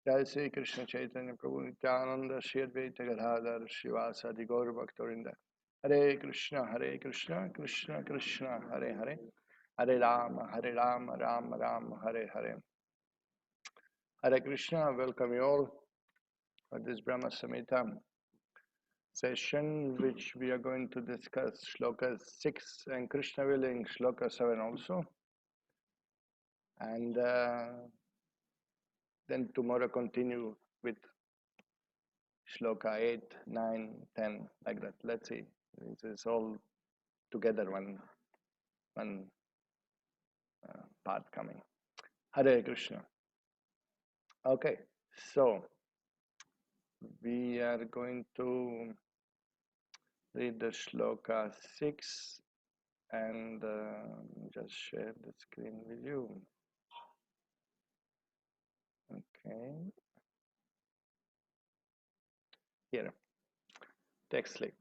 Jai Sri Krishna Chaitanya Prabhu Nityananda Shri Advaita Gadadhar Srivasadi Gaur Bhaktarinda. Hare Krishna, Krishna Krishna, Hare Hare, Hare Rama, Rama Rama, Hare Hare. Hare Krishna, welcome you all for this Brahma-saṁhitā session, which we are going to discuss Shloka 6, and Krishna willing Shloka 7 also. And then tomorrow continue with Shloka 8, 9, 10, like that. Let's see. This is all together one part coming. Hare Krishna. Okay, so we are going to read the Shloka 6 and just share the screen with you. Okay. Here. Textly.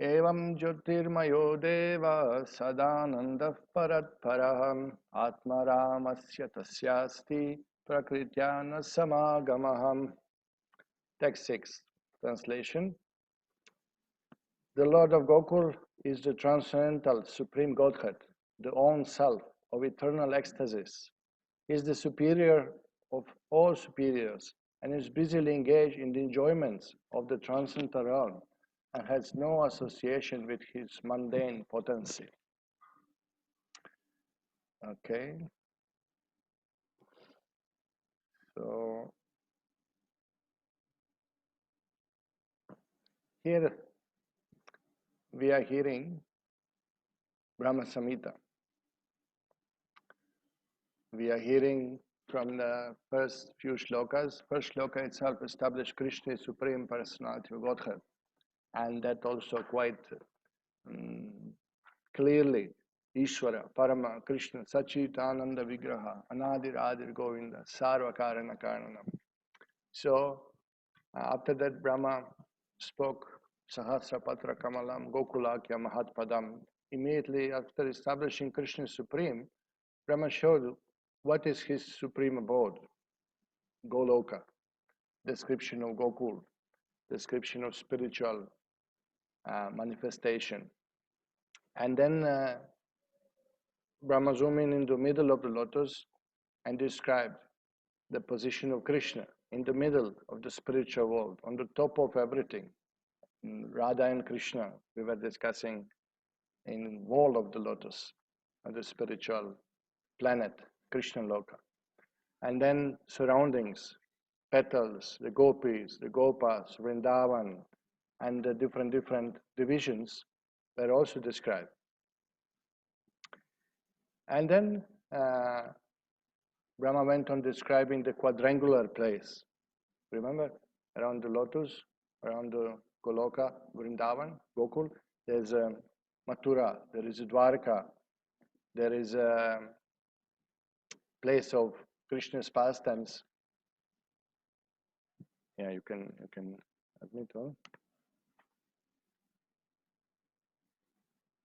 Evam Jyotirmayo Deva Sadananda Paratparaham Atmaramasya Tasyasti Prakrityana Samagamaham. Text 6. Translation. The Lord of Gokula is the transcendental Supreme Godhead, the own self of eternal ecstasis. He is the superior of all superiors and is busily engaged in the enjoyments of the transcendental realm and has no association with his mundane potency. Okay. So here we are hearing Brahma-saṁhitā. We are hearing from the first few shlokas. First shloka itself established Krishna as Supreme Personality of Godhead, and that also quite clearly Ishvara, Parama, Krishna, Sachitananda Vigraha, Anadir Adir Govinda, Sarva Karana Karanam. So after that Brahma spoke Sahasra Patra Kamalam, Gokulakya Mahatpadam. Immediately after establishing Krishna Supreme, Brahma showed what is his supreme abode, Goloka, description of Gokul, description of spiritual manifestation. And then Brahma zoomed in the middle of the lotus and described the position of Krishna in the middle of the spiritual world, on the top of everything. Radha and Krishna, we were discussing in wall of the lotus, of the spiritual planet, Krishna Loka. And then surroundings, petals, the gopis, the gopas, Vrindavan, and the different divisions were also described. And then Brahma went on describing the quadrangular place. Remember, around the lotus, around the Goloka, Vrindavan, Gokul, there's Mathura, there is Dwarka, there is a place of Krishna's pastimes. Yeah, you can admit, huh?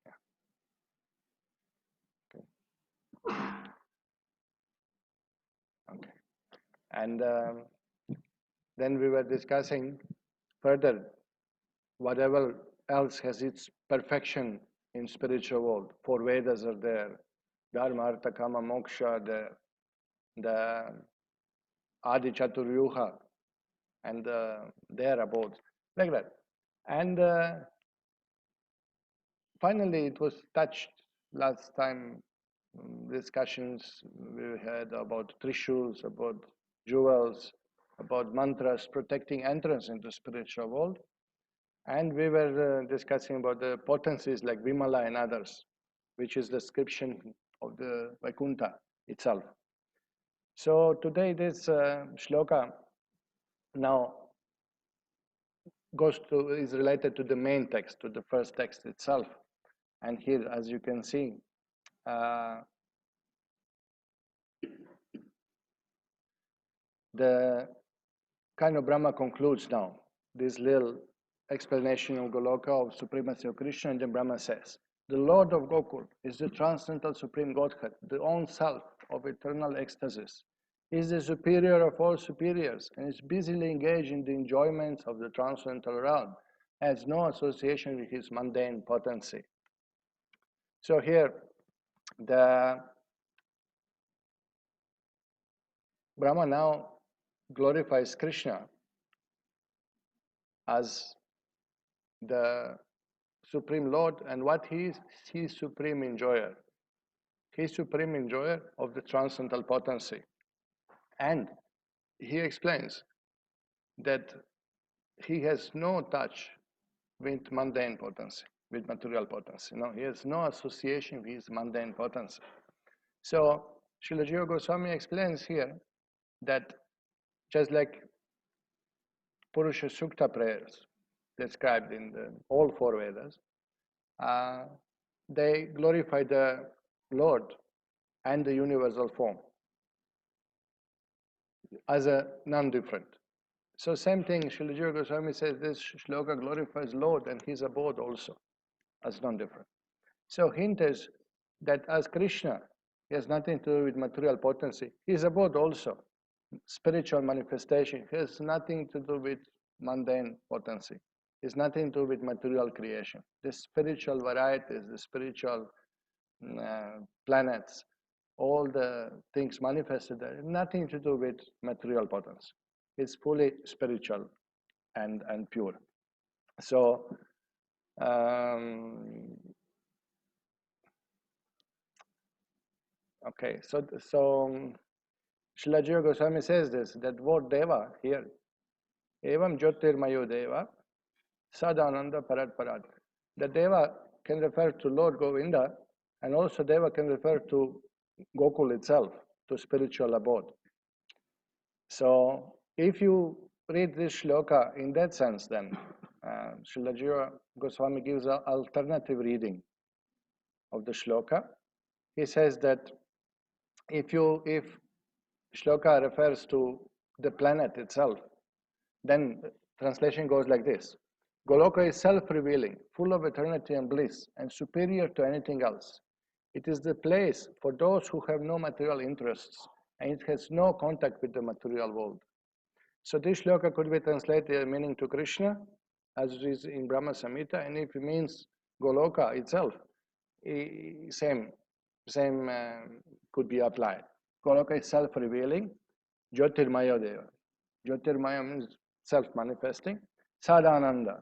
Yeah. Okay. And then we were discussing further whatever else has its perfection in spiritual world. 4 Vedas are there, Dharma, Artha, Kama, Moksha, the Adi Chaturyuha, and their abodes, like that. And finally, it was touched last time, discussions we had about Trishuls, about jewels, about mantras protecting entrance into spiritual world. And we were discussing about the potencies like Vimala and others, which is the description of the Vaikuntha itself. So today this shloka now is related to the main text, to the first text itself. And here, as you can see, the kind of Brahma concludes now this little explanation of Goloka, of supremacy of Krishna, and then Brahma says, the Lord of Gokula is the transcendental Supreme Godhead, the own self of eternal ecstasis. Is the superior of all superiors and is busily engaged in the enjoyments of the transcendental realm, has no association with his mundane potency. So here, the Brahma now glorifies Krishna as the Supreme Lord, and what he is, he is supreme enjoyer. He is supreme enjoyer of the transcendental potency. And he explains that he has no touch with mundane potency, with material potency. No, he has no association with mundane potency. So Srila Jiva Goswami explains here that just like Purusha Sukta prayers described in all four Vedas, they glorify the Lord and the universal form as a non-different. So same thing, Srila Jiva Goswami says this shloka glorifies Lord and his abode also as non-different. So hint is that as Krishna, he has nothing to do with material potency. His abode also, spiritual manifestation, has nothing to do with mundane potency. It's nothing to do with material creation. The spiritual varieties, the spiritual planets, all the things manifested there, nothing to do with material potency. It's fully spiritual and pure. So, okay, so Srila Jiva Goswami says this, that word Deva here, Evam Jyotirmayo Deva, Sadananda Parat Parat. The Deva can refer to Lord Govinda, and also Deva can refer to Gokula itself, to spiritual abode. So if you read this shloka in that sense, then Srila Jiva Goswami gives an alternative reading of the shloka. He says that if shloka refers to the planet itself, then translation goes like this. Goloka is self-revealing, full of eternity and bliss, and superior to anything else. It is the place for those who have no material interests, and it has no contact with the material world. So this shloka could be translated meaning to Krishna, as it is in Brahma-saṁhitā, and if it means Goloka itself, same could be applied. Goloka is self-revealing, Jyotirmaya Deva. Jyotirmaya means self-manifesting. Sadananda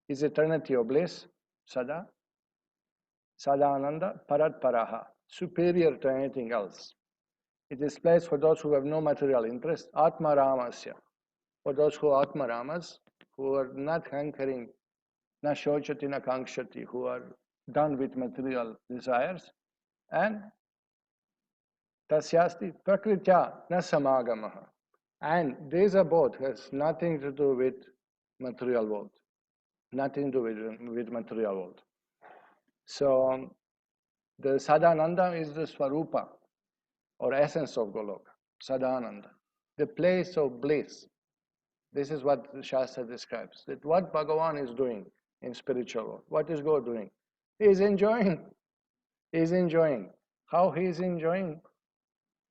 is eternity of bliss, Sada. Sadananda Parat Paraha, superior to anything else. It is place for those who have no material interest, Atma Ramasya, for those who are Atma Ramas, who are not hankering, na shochati na kankshati, who are done with material desires, and tasyasti prakritya na samagamaha. And this abode has nothing to do with material world, nothing to do with material world. So the Sadananda is the Swarupa, or essence of Goloka, Sadananda, the place of bliss. This is what the Shastra describes, that what Bhagavan is doing in spiritual world. What is God doing? He is enjoying. He is enjoying. How he is enjoying?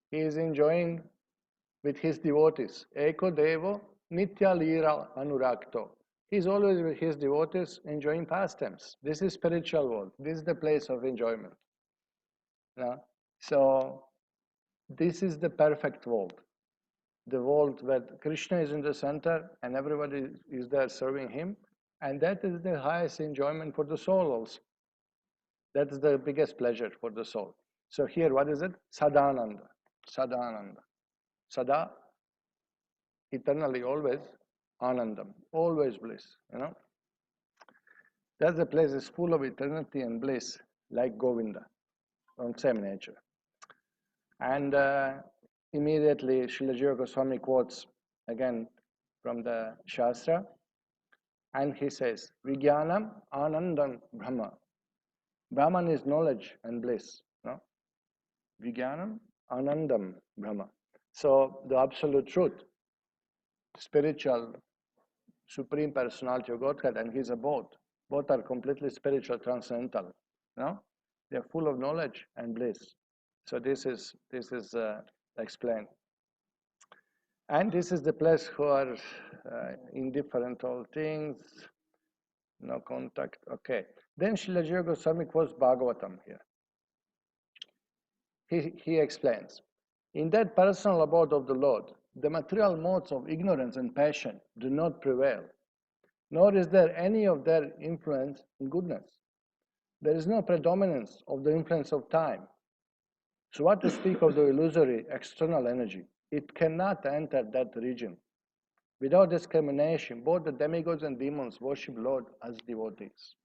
He is enjoying with his devotees. Eko Devo Nitya Lira Anurakto. He is always with his devotees enjoying pastimes. This is spiritual world. This is the place of enjoyment. So this is the perfect world. The world where Krishna is in the center and everybody is there serving him. And that is the highest enjoyment for the soul also. That is the biggest pleasure for the soul. So here, what is it? Sadananda. Sadananda. Sada, eternally, always, Anandam. Always bliss, That's the place is full of eternity and bliss, like Govinda, on same nature. And immediately, Srila Jiva Goswami quotes again from the Shastra, and he says, Vijnanam Anandam Brahma. Brahman is knowledge and bliss. No? Vijnanam Anandam Brahma. So the absolute truth, spiritual, supreme personality of Godhead and his abode, both are completely spiritual, transcendental. No? They are full of knowledge and bliss. So this is explained And this is the place who are indifferent all things, no contact. Okay. Then Srila Jiva Goswami quotes Bhagavatam here. He explains, in that personal abode of the Lord, the material modes of ignorance and passion do not prevail, nor is there any of their influence in goodness. There is no predominance of the influence of time. So what to speak of the illusory external energy? It cannot enter that region. Without discrimination, both the demigods and demons worship Lord as devotees.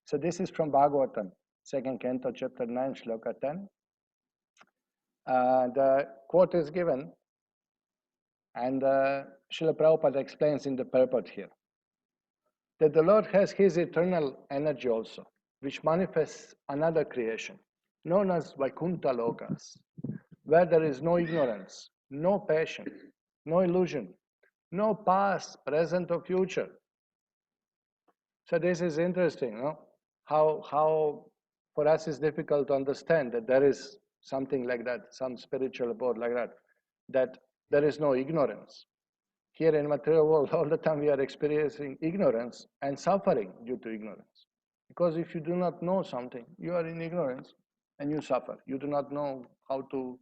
So this is from Bhagavatam, 2nd Canto, chapter 9, Shloka 10. The quote is given, and Srila Prabhupada explains in the purport here, that the Lord has His eternal energy also, which manifests another creation, known as Vaikuntha Lokas, where there is no ignorance, no passion, no illusion, no past, present, or future. So this is interesting, no? How for us it's difficult to understand that there is something like that, some spiritual abode like that there is no ignorance. Here in material world, all the time we are experiencing ignorance and suffering due to ignorance. Because if you do not know something, you are in ignorance and you suffer. You do not know how to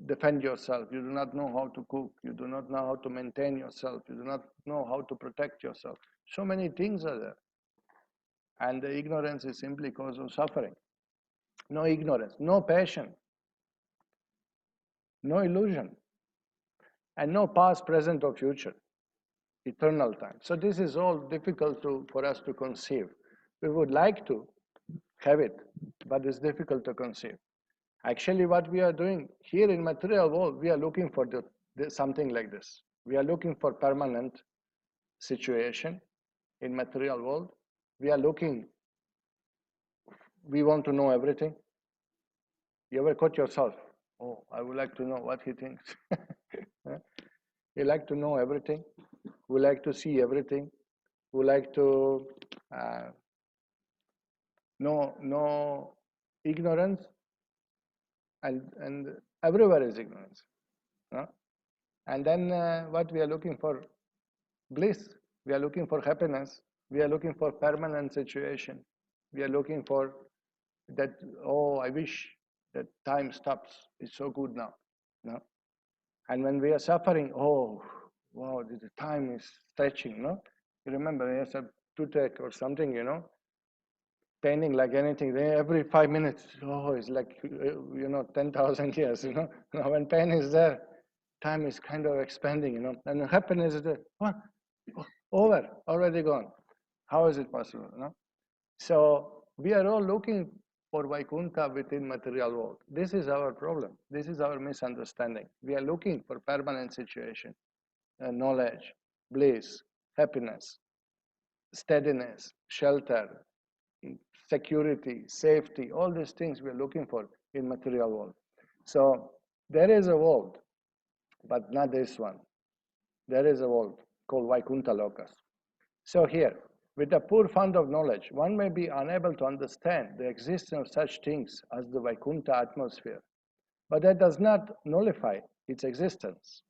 defend yourself. You do not know how to cook. You do not know how to maintain yourself. You do not know how to protect yourself. So many things are there. And the ignorance is simply cause of suffering. No ignorance, no passion, no illusion, and no past, present, or future, eternal time. So this is all difficult for us to conceive. We would like to have it, but it's difficult to conceive. Actually, what we are doing here in material world, we are looking for something like this. We are looking for permanent situation in material world. We are looking, we want to know everything. You ever caught yourself? Oh, I would like to know what he thinks. You like to know everything. We like to see everything. We like to know ignorance, and everywhere is ignorance. And then what we are looking for? Bliss. We are looking for happiness. We are looking for permanent situation. We are looking for that, oh, I wish that time stops. It's so good now. No? And when we are suffering, oh, wow, the time is stretching. No? You remember, when you have toothache or something, paining like anything, every 5 minutes, oh, it's like, 10,000 years, Now, when pain is there, time is kind of expanding, and happiness is there. What? Over, already gone. How is it possible, So we are all looking for Vaikuntha within material world. This is our problem. This is our misunderstanding. We are looking for permanent situation, knowledge, bliss, happiness, steadiness, shelter, security, safety, all these things we are looking for in material world. So there is a world, but not this one. There is a world called Vaikuntha Lokas. So here, with a poor fund of knowledge, one may be unable to understand the existence of such things as the Vaikuntha atmosphere, but that does not nullify its existence.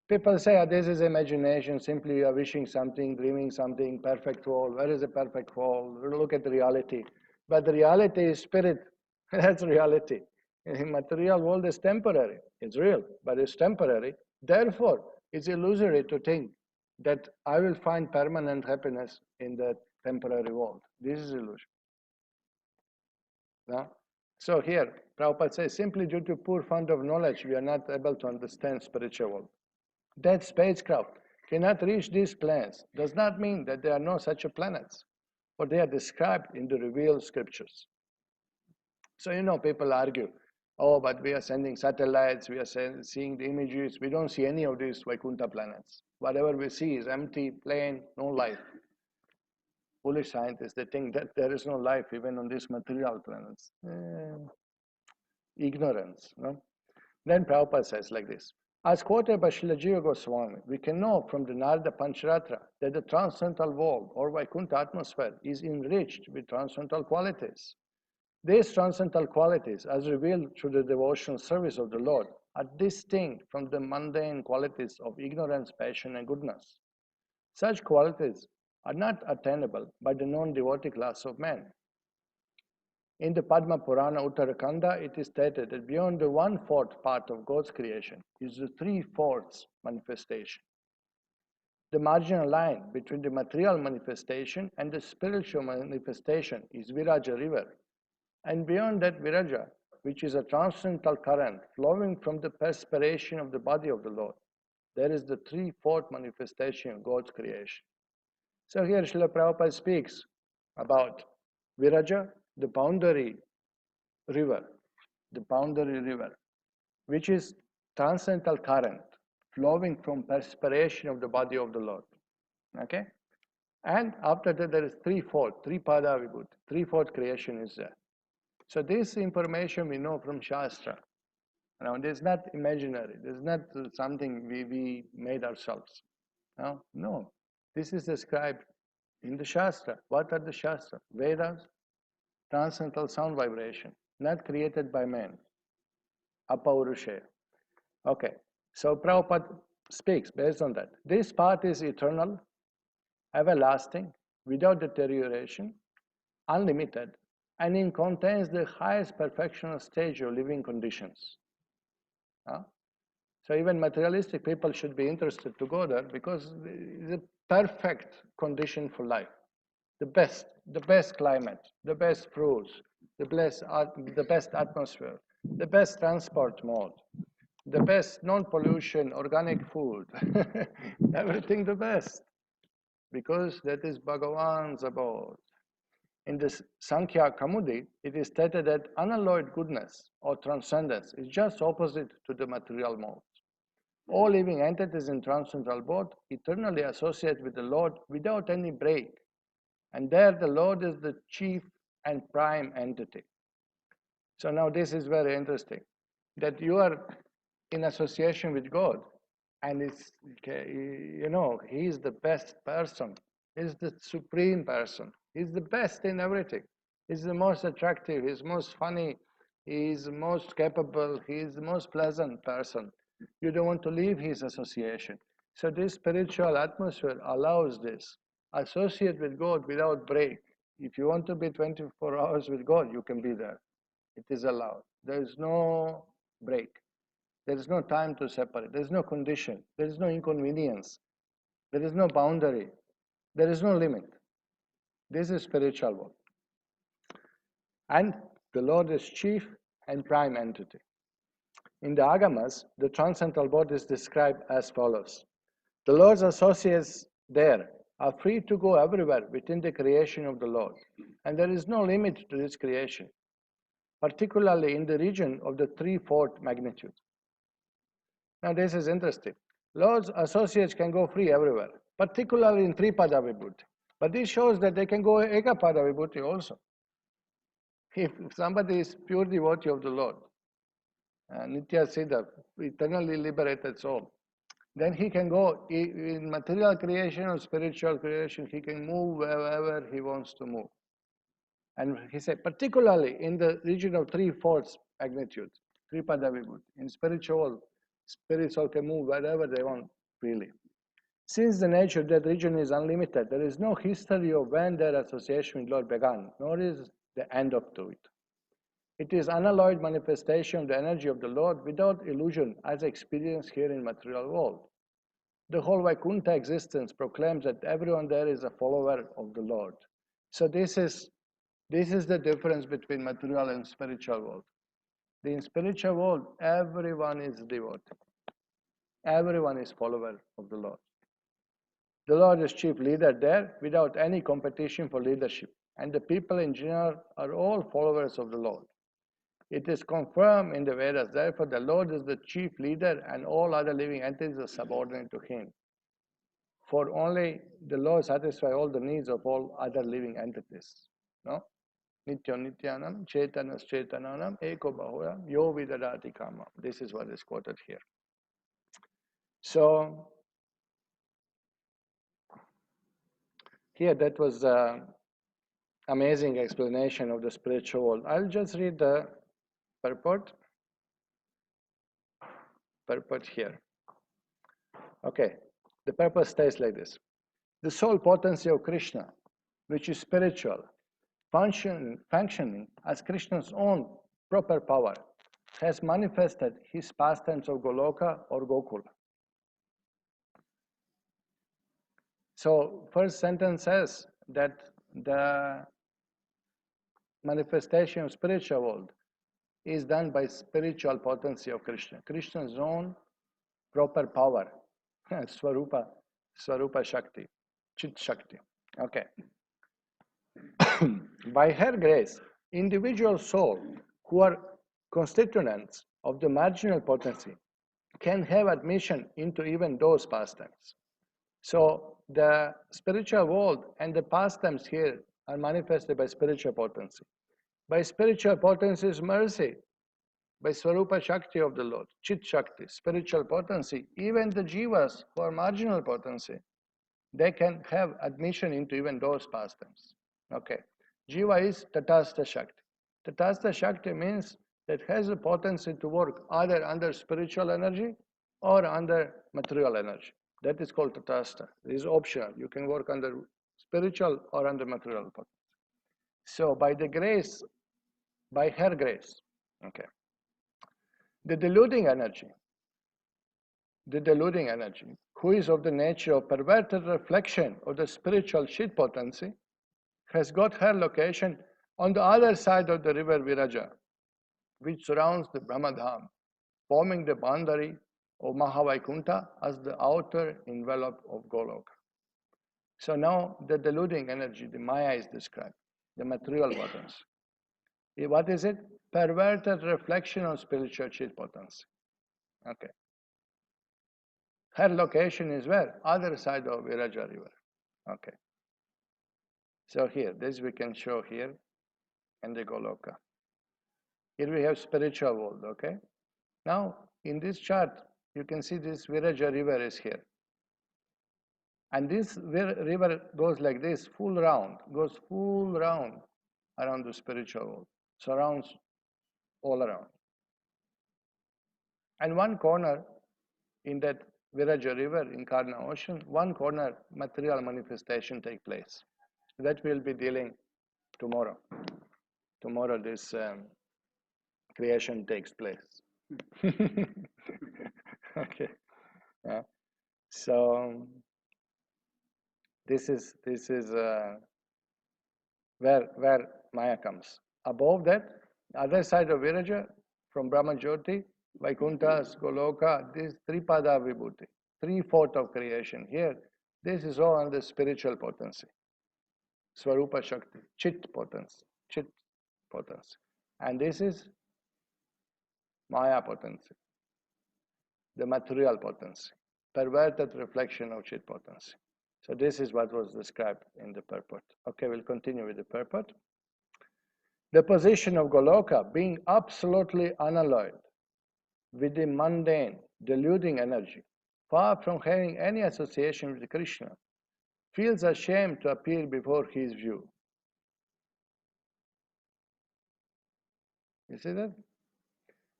People say, this is imagination, simply you are wishing something, dreaming something, perfect world. Where is the perfect world? Look at the reality. But the reality is spirit. That's reality. In material world is temporary. It's real, but it's temporary. Therefore, it's illusory to think that I will find permanent happiness in the temporary world. This is illusion. No? So here, Prabhupada says, simply due to poor fund of knowledge, we are not able to understand spiritual world. That spacecraft cannot reach these planets does not mean that there are no such planets, for they are described in the revealed scriptures. So, people argue, oh, but we are sending satellites, we are seeing the images, we don't see any of these Vaikuntha planets. Whatever we see is empty, plain, no life. Foolish scientists, they think that there is no life even on these material planets. Ignorance, no? Then Prabhupada says like this, as quoted by Srila Jiva Goswami, we can know from the Narada Pancharatra that the transcendental world or Vaikuntha atmosphere is enriched with transcendental qualities. These transcendental qualities, as revealed through the devotional service of the Lord, are distinct from the mundane qualities of ignorance, passion, and goodness. Such qualities are not attainable by the non-devotee class of men. In the Padma Purana Uttarakanda, it is stated that beyond the one-fourth part of God's creation is the three-fourths manifestation. The marginal line between the material manifestation and the spiritual manifestation is Viraja river. And beyond that Viraja, which is a transcendental current flowing from the perspiration of the body of the Lord, there is the three-fourth manifestation of God's creation. So here Srila Prabhupada speaks about Viraja, the boundary river, which is transcendental current flowing from perspiration of the body of the Lord. Okay? And after that there is three-fourth, Tripada Vibhuti, three-fourth creation is there. So this information we know from Shastra. Now, it is not imaginary. It is not something we made ourselves. No. This is described in the Shastra. What are the Shastra? Vedas, transcendental sound vibration, not created by man. Apaurusheya. Okay. So Prabhupada speaks based on that. This path is eternal, everlasting, without deterioration, unlimited, and it contains the highest perfectional stage of living conditions. So even materialistic people should be interested to go there because it's a perfect condition for life. The best climate, the best fruits, the best atmosphere, the best transport mode, the best non-pollution organic food, everything the best, because that is Bhagavan's abode. In this Sankhya Kamudi, it is stated that unalloyed goodness or transcendence is just opposite to the material mode. All living entities in transcendental abode eternally associate with the Lord without any break. And there the Lord is the chief and prime entity. So now this is very interesting, that you are in association with God, and it's, He is the best person. He's the supreme person. He's the best in everything. He's the most attractive. He's most funny. He's the most capable. He's the most pleasant person. You don't want to leave his association. So this spiritual atmosphere allows this. Associate with God without break. If you want to be 24 hours with God, you can be there. It is allowed. There is no break. There is no time to separate. There is no condition. There is no inconvenience. There is no boundary. There is no limit. This is spiritual world. And the Lord is chief and prime entity. In the Agamas, the transcendental body is described as follows. The Lord's associates there are free to go everywhere within the creation of the Lord, and there is no limit to this creation, particularly in the region of the three-fourth magnitude. Now this is interesting. Lord's associates can go free everywhere, particularly in Tripada Vibhuti. But this shows that they can go Ekapada Vibhuti also. If somebody is pure devotee of the Lord, Nitya Siddha, eternally liberated soul, then he can go in material creation or spiritual creation, he can move wherever he wants to move. And he said, particularly in the region of three-fourths magnitude, Tripada Vibhuti, in spiritual, spirits all can move wherever they want freely. Since the nature of that region is unlimited, there is no history of when their association with Lord began, nor is the end of to it. It is unalloyed manifestation of the energy of the Lord without illusion as experienced here in material world. The whole Vaikuntha existence proclaims that everyone there is a follower of the Lord. So this is the difference between material and spiritual world. In spiritual world, everyone is devotee. Everyone is follower of the Lord. The Lord is chief leader there without any competition for leadership, and the people in general are all followers of the Lord. It is confirmed in the Vedas, therefore the Lord is the chief leader and all other living entities are subordinate to him. For only the Lord satisfies all the needs of all other living entities. No? Nitya Nityanam, Chaitanas Chaitananam, Eko Bahuram, Yo Vidadati Kama. This is what is quoted here. So, here that was an amazing explanation of the spiritual world. I'll just read the purport. purport here. Okay, the purpose stays like this. The soul potency of Krishna, which is spiritual, functioning as Krishna's own proper power, has manifested his pastimes of Goloka or Gokula. So, first sentence says that the manifestation of spiritual world is done by spiritual potency of Krishna, Krishna's own proper power, Swarupa Shakti, Chit Shakti. Okay. By her grace, individual soul who are constituents of the marginal potency can have admission into even those pastimes. So the spiritual world and the pastimes here are manifested by spiritual potency. By spiritual potency is mercy. By Swarupa Shakti of the Lord, Chit Shakti, spiritual potency, even the jivas who are marginal potency, they can have admission into even those pastimes. Okay. Jiva is Tatastha Shakti. Tatastha Shakti means that has a potency to work either under spiritual energy or under material energy. That is called Tatastha. It is optional. You can work under spiritual or under material potency. So by the grace, by her grace, okay. The deluding energy, who is of the nature of perverted reflection of the spiritual Chit potency, has got her location on the other side of the river Viraja, which surrounds the Brahmadham, forming the boundary of Mahavaikuntha as the outer envelope of Goloka. So now the deluding energy, the Maya is described, the material potency. What is it? Perverted reflection of spiritual Chit potency. Okay. Her location is where? Other side of Viraja river. Okay. So here, this we can show here in the Goloka. Here we have spiritual world, okay? Now, in this chart, you can see this Viraja river is here. And this river goes like this, goes full round around the spiritual world, surrounds all around. And one corner in that Viraja river, in Karna ocean, one corner material manifestation take place. That we'll be dealing tomorrow. Tomorrow this creation takes place. Okay. Yeah. So this is where Maya comes. Above that, other side of Viraja, from Brahma Jyoti, Vaikunthas, Goloka, this Tripada Vibhuti, 3/4 of creation. Here, this is all under spiritual potency. Swarupa Shakti, Chit potency. And this is Maya potency, the material potency, perverted reflection of Chit potency. So this is what was described in the purport. Okay, we'll continue with the purport. The position of Goloka being absolutely unalloyed with the mundane, deluding energy, far from having any association with Krishna, feels ashamed to appear before his view. You see that?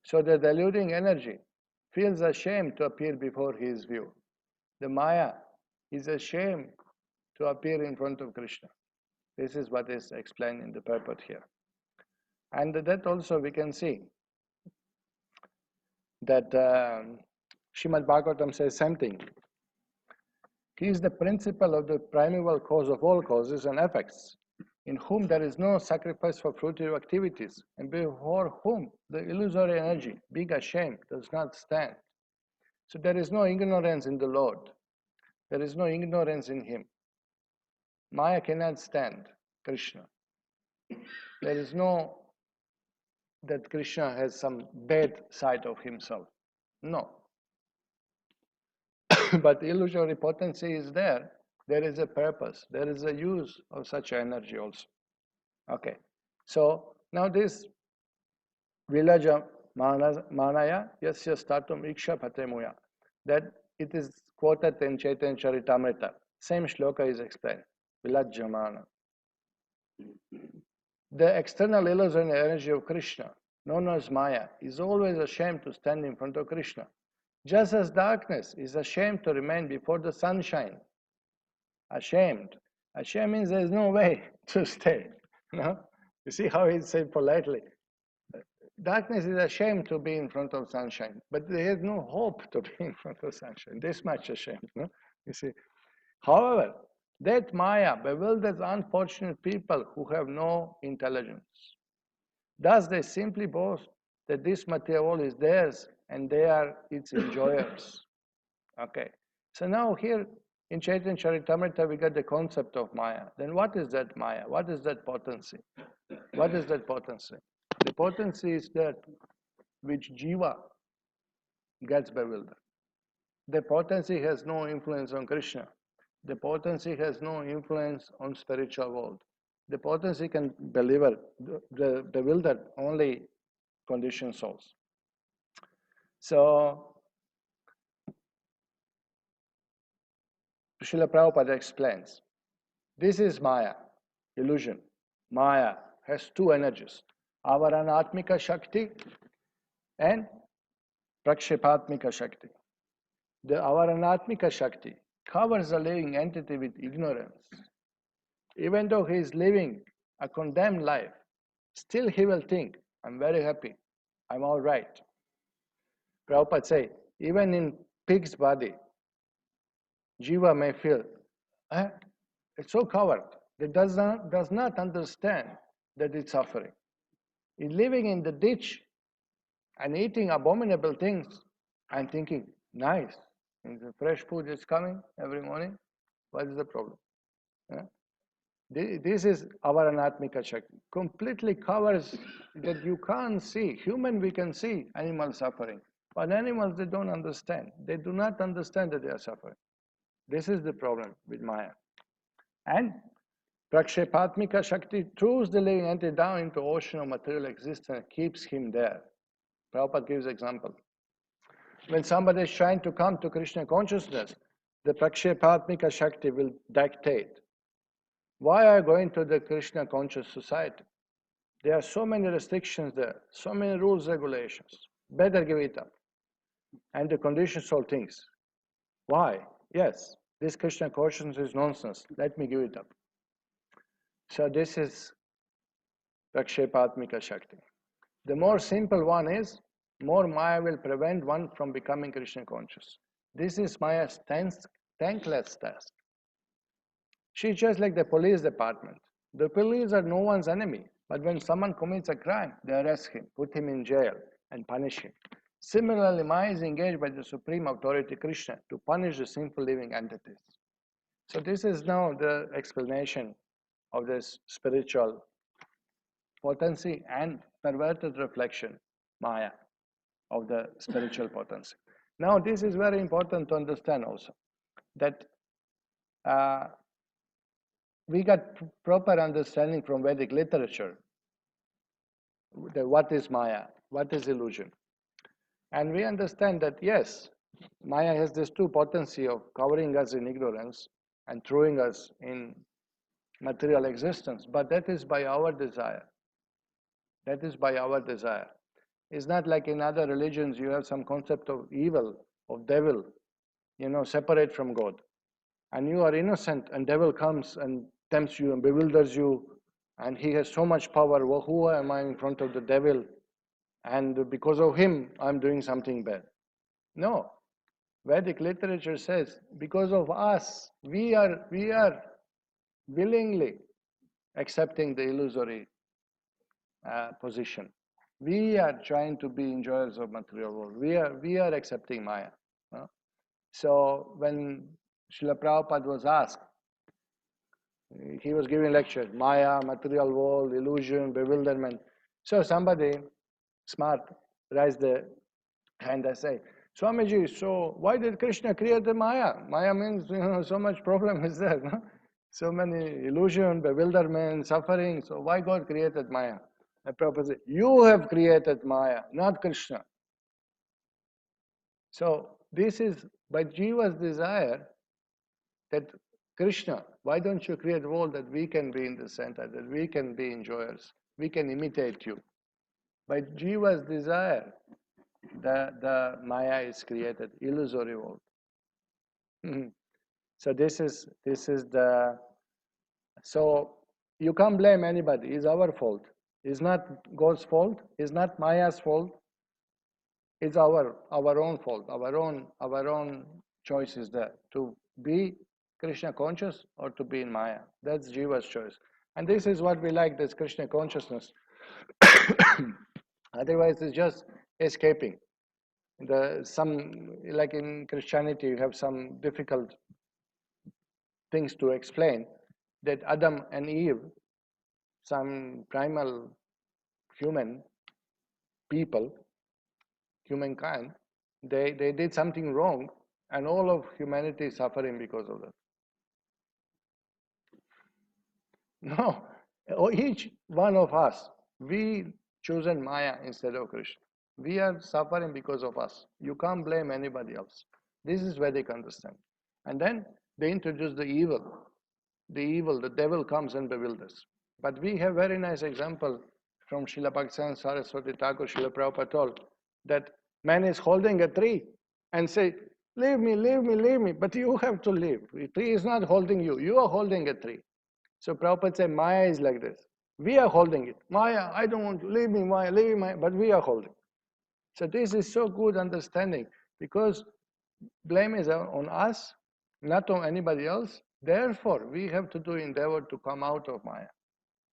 So the deluding energy feels ashamed to appear before his view. The Maya is ashamed to appear in front of Krishna. This is what is explained in the purport here. And that also we can see that Srimad Bhagavatam says something. He is the principle of the primeval cause of all causes and effects, in whom there is no sacrifice for fruitive activities, and before whom the illusory energy, being ashamed, does not stand. So there is no ignorance in the Lord. There is no ignorance in him. Maya cannot stand Krishna. There is no that Krishna has some bad side of himself. No. But illusory potency is there. There is a purpose. There is a use of such energy also. Okay. So now this Vilaja Manaya Yasya Statum Iksha Patemuya, that it is quoted in Chaitanya Charitamrita. Same shloka is explained. Vilajamana. The external illusory energy of Krishna, known as Maya, is always ashamed to stand in front of Krishna. Just as darkness is ashamed to remain before the sunshine. Ashamed. Ashamed means there is no way to stay. No? You see how he said politely. Darkness is ashamed to be in front of sunshine, but there is no hope to be in front of sunshine. This much ashamed. No? You see. However, that Maya bewilders unfortunate people who have no intelligence. Thus, they simply boast that this material world is theirs and they are its enjoyers. Okay. So now here in Chaitanya Charitamrita we got the concept of Maya. Then what is that Maya? What is that potency? What is that potency? The potency is that which Jiva gets bewildered. The potency has no influence on Krishna. The potency has no influence on spiritual world. The potency can bewilder only conditioned souls. So Srila Prabhupada explains, this is Maya, illusion. Maya has two energies, avaranatmika Shakti and prakshepatmika Shakti. The avaranatmika Shakti covers a living entity with ignorance. Even though he is living a condemned life, still he will think, I'm very happy, I'm all right. Prabhupada say, even in pig's body, Jiva may feel, it's so covered. It does not understand that it's suffering. It's living in the ditch and eating abominable things and thinking, nice, the fresh food is coming every morning. What is the problem? This is avaranatmika Shakti. Completely covers that you can't see. Human we can see animal suffering. But animals, they don't understand. They do not understand that they are suffering. This is the problem with Maya. And prakshepatmika Shakti throws the living entity down into the ocean of material existence and keeps him there. Prabhupada gives example. When somebody is trying to come to Krishna consciousness, the prakshepatmika Shakti will dictate. Why are you going to the Krishna conscious society? There are so many restrictions there, so many rules, regulations. Better give it up. And the conditioned soul thinks, why? Yes, this Krishna consciousness is nonsense. Let me give it up. So this is Prakshepatmika Shakti. The more simple one is, more Maya will prevent one from becoming Krishna conscious. This is Maya's thankless task. She's just like the police department. The police are no one's enemy, but when someone commits a crime, they arrest him, put him in jail, and punish him. Similarly, Maya is engaged by the Supreme Authority Krishna to punish the sinful living entities. So this is now the explanation of this spiritual potency and perverted reflection, Maya, of the spiritual potency. Now this is very important to understand also, that we got proper understanding from Vedic literature that what is Maya, what is illusion. And we understand that yes, Maya has this two potency of covering us in ignorance and throwing us in material existence, but that is by our desire. That is by our desire. It's not like in other religions you have some concept of evil, of devil, separate from God. And you are innocent and devil comes and tempts you and bewilders you and he has so much power. Well, who am I in front of the devil? And because of him, I'm doing something bad. No. Vedic literature says, because of us, we are willingly accepting the illusory position. We are trying to be enjoyers of material world. We are accepting Maya. So when Srila Prabhupada was asked, he was giving lectures, Maya, material world, illusion, bewilderment. So somebody smart raised the hand and say, Swamiji, so why did Krishna create the Maya? Maya means, so much problem is there, no? So many illusion, bewilderment, suffering. So why God created Maya? And Prabhupada said, you have created Maya, not Krishna. So this is by Jiva's desire that Krishna, why don't you create a world that we can be in the center, that we can be enjoyers, we can imitate you. By Jiva's desire, the Maya is created, illusory world. So this is the, so you can't blame anybody. It's our fault. It's not God's fault. It's not Maya's fault. It's our own fault. Our own choice is there to be Krishna conscious or to be in Maya. That's Jiva's choice. And this is what we like, this Krishna consciousness. Otherwise, it's just escaping. Some, like in Christianity, you have some difficult things to explain, that Adam and Eve, some primal human people, humankind, they did something wrong, and all of humanity is suffering because of that. No, each one of us, we chosen Maya instead of Krishna. We are suffering because of us. You can't blame anybody else. This is Vedic understanding. And then they introduce the evil. The devil comes and bewilders. But we have very nice example from Srila Bhaktivinoda Saraswati Thakur, Srila Prabhupada told that man is holding a tree and say, leave me, leave me, leave me, but you have to leave. The tree is not holding you. You are holding a tree. So Prabhupada said, Maya is like this. We are holding it. Maya, I don't want to, leave me, Maya, leave me, Maya, but we are holding. So this is so good understanding, because blame is on us, not on anybody else. Therefore, we have to do endeavor to come out of Maya.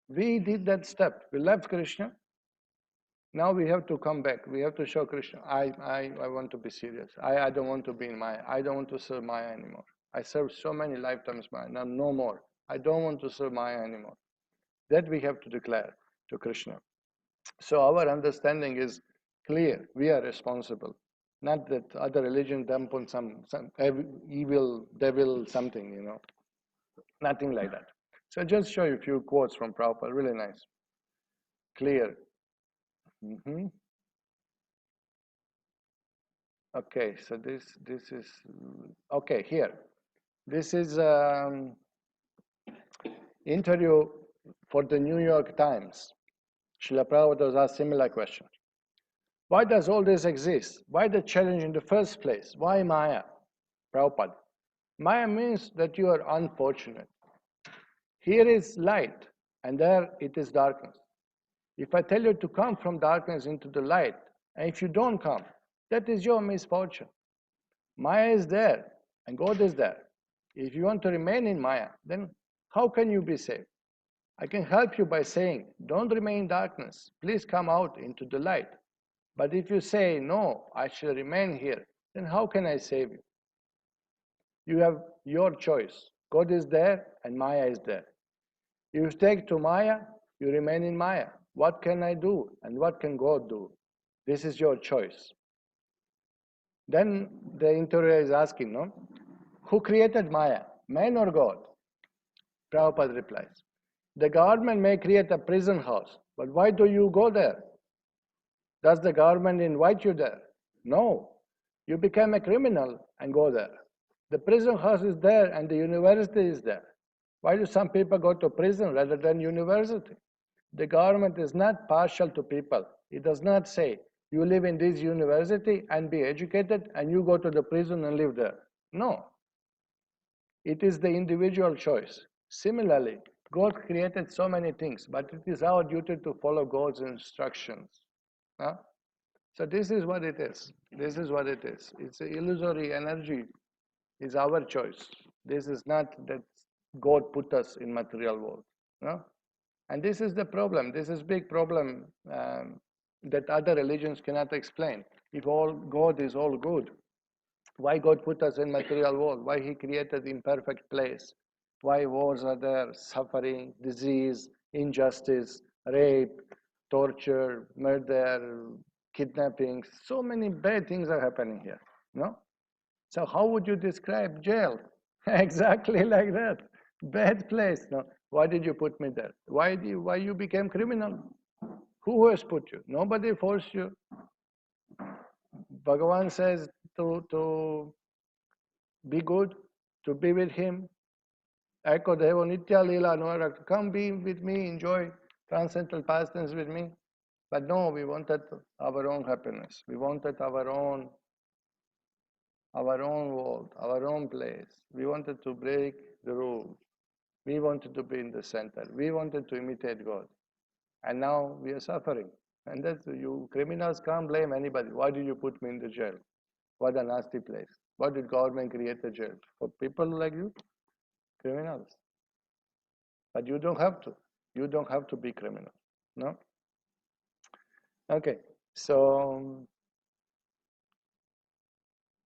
We did that step. We left Krishna. Now we have to come back. We have to show Krishna, I want to be serious. I don't want to be in Maya. I don't want to serve Maya anymore. I served so many lifetimes Maya. Now no more. I don't want to serve Maya anymore. That we have to declare to Krishna. So our understanding is clear. We are responsible. Not that other religion dump on some evil devil something, Nothing like that. So just show you a few quotes from Prabhupada. Really nice. Clear. Okay, so this is, okay, here. This is interview for the New York Times. Srila Prabhupada was asked similar question. Why does all this exist? Why the challenge in the first place? Why Maya? Prabhupada. Maya means that you are unfortunate. Here is light, and there it is darkness. If I tell you to come from darkness into the light, and if you don't come, that is your misfortune. Maya is there, and God is there. If you want to remain in Maya, then how can you be saved? I can help you by saying, don't remain in darkness. Please come out into the light. But if you say, no, I shall remain here, then how can I save you? You have your choice. God is there and Maya is there. You take to Maya, you remain in Maya. What can I do and what can God do? This is your choice. Then the interviewer is asking, no? Who created Maya, man or God? Prabhupada replies, the government may create a prison house, but why do you go there? Does the government invite you there? No. You become a criminal and go there. The prison house is there and the university is there. Why do some people go to prison rather than university? The government is not partial to people. It does not say, you live in this university and be educated and you go to the prison and live there. No. It is the individual choice. Similarly, God created so many things, but it is our duty to follow God's instructions. Huh? So this is what it is. This is what it is. It's an illusory energy. It's our choice. This is not that God put us in material world. No? And this is the problem. This is big problem that other religions cannot explain. If all God is all good, why God put us in material world? Why He created imperfect place? Why wars are there? Suffering, disease, injustice, rape, torture, murder, kidnapping. So many bad things are happening here. No? So how would you describe jail? Exactly like that. Bad place. No? Why did you put me there? Why you became criminal? Who has put you? Nobody forced you. Bhagavan says to be good, to be with him. Eko Devo Nitya Lila Norak, come be with me, enjoy transcendental pastimes with me. But no, we wanted our own happiness. We wanted our own world, our own place. We wanted to break the rules. We wanted to be in the center. We wanted to imitate God. And now we are suffering. And that's you criminals can't blame anybody. Why did you put me in the jail? What a nasty place. Why did government create a jail? For people like you? Criminals. But you don't have to. You don't have to be criminal. No? Okay. So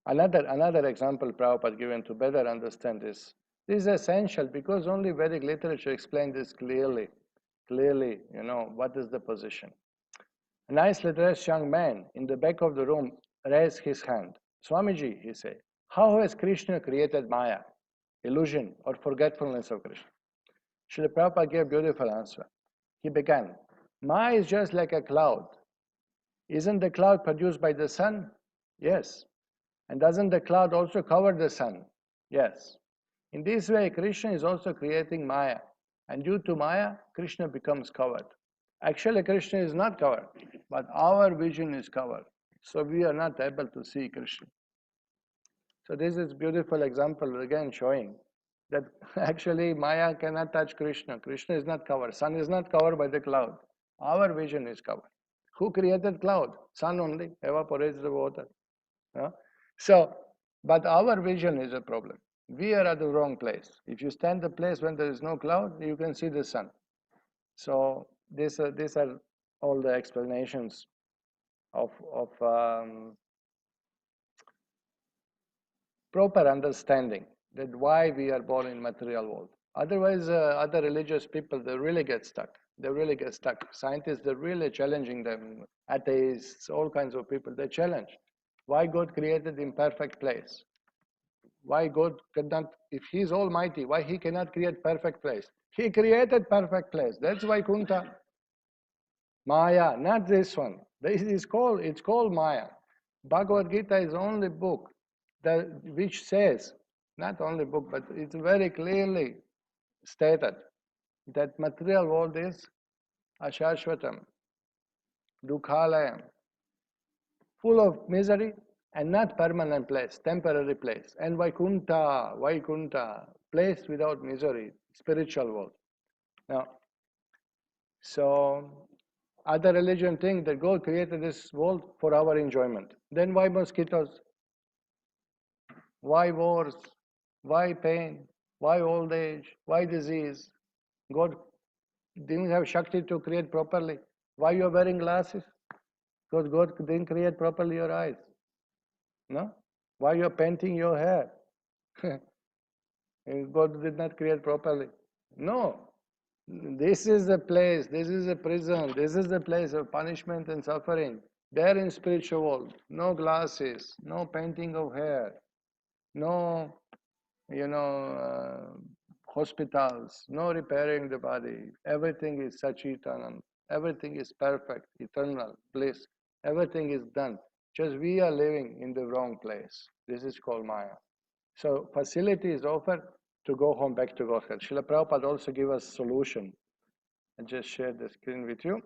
another example Prabhupada given to better understand this. This is essential because only Vedic literature explains this clearly. Clearly, what is the position. A nicely dressed young man in the back of the room raised his hand. Swamiji, he said, how has Krishna created Maya, illusion or forgetfulness of Krishna? Srila Prabhupada gave a beautiful answer. He began, Maya is just like a cloud. Isn't the cloud produced by the sun? Yes. And doesn't the cloud also cover the sun? Yes. In this way, Krishna is also creating Maya. And due to Maya, Krishna becomes covered. Actually, Krishna is not covered, but our vision is covered. So we are not able to see Krishna. So this is a beautiful example again showing that actually Maya cannot touch Krishna. Krishna is not covered. Sun is not covered by the cloud. Our vision is covered. Who created cloud? Sun only evaporates the water. So, but our vision is a problem. We are at the wrong place. If you stand the place when there is no cloud, you can see the sun. So these are all the explanations of proper understanding that why we are born in material world. Otherwise, other religious people, they really get stuck. They really get stuck. Scientists, they're really challenging them. Atheists, all kinds of people, they challenge. Why God created imperfect place? Why God cannot, if He is Almighty, why He cannot create perfect place? He created perfect place. That's why Kunta. Maya, not this one. It's called Maya. Bhagavad Gita is only book which says, not only book, but it's very clearly stated that material world is ashashvatam, dukhalayam, full of misery and not permanent place, temporary place. And Vaikunta, place without misery, spiritual world. Now, so other religion think that God created this world for our enjoyment. Then why mosquitoes? Why wars? Why pain? Why old age? Why disease? God didn't have Shakti to create properly. Why you are wearing glasses? Because God didn't create properly your eyes. No? Why you are painting your hair? God did not create properly. No. This is the place, this is a prison, this is the place of punishment and suffering. There in spiritual world, no glasses, no painting of hair, no, hospitals, no repairing the body. Everything is Sachitanam. Everything is perfect, eternal, bliss. Everything is done. Just we are living in the wrong place. This is called Maya. So facility is offered to go home back to Godhead. Srila Prabhupada also give us solution. I just shared the screen with you.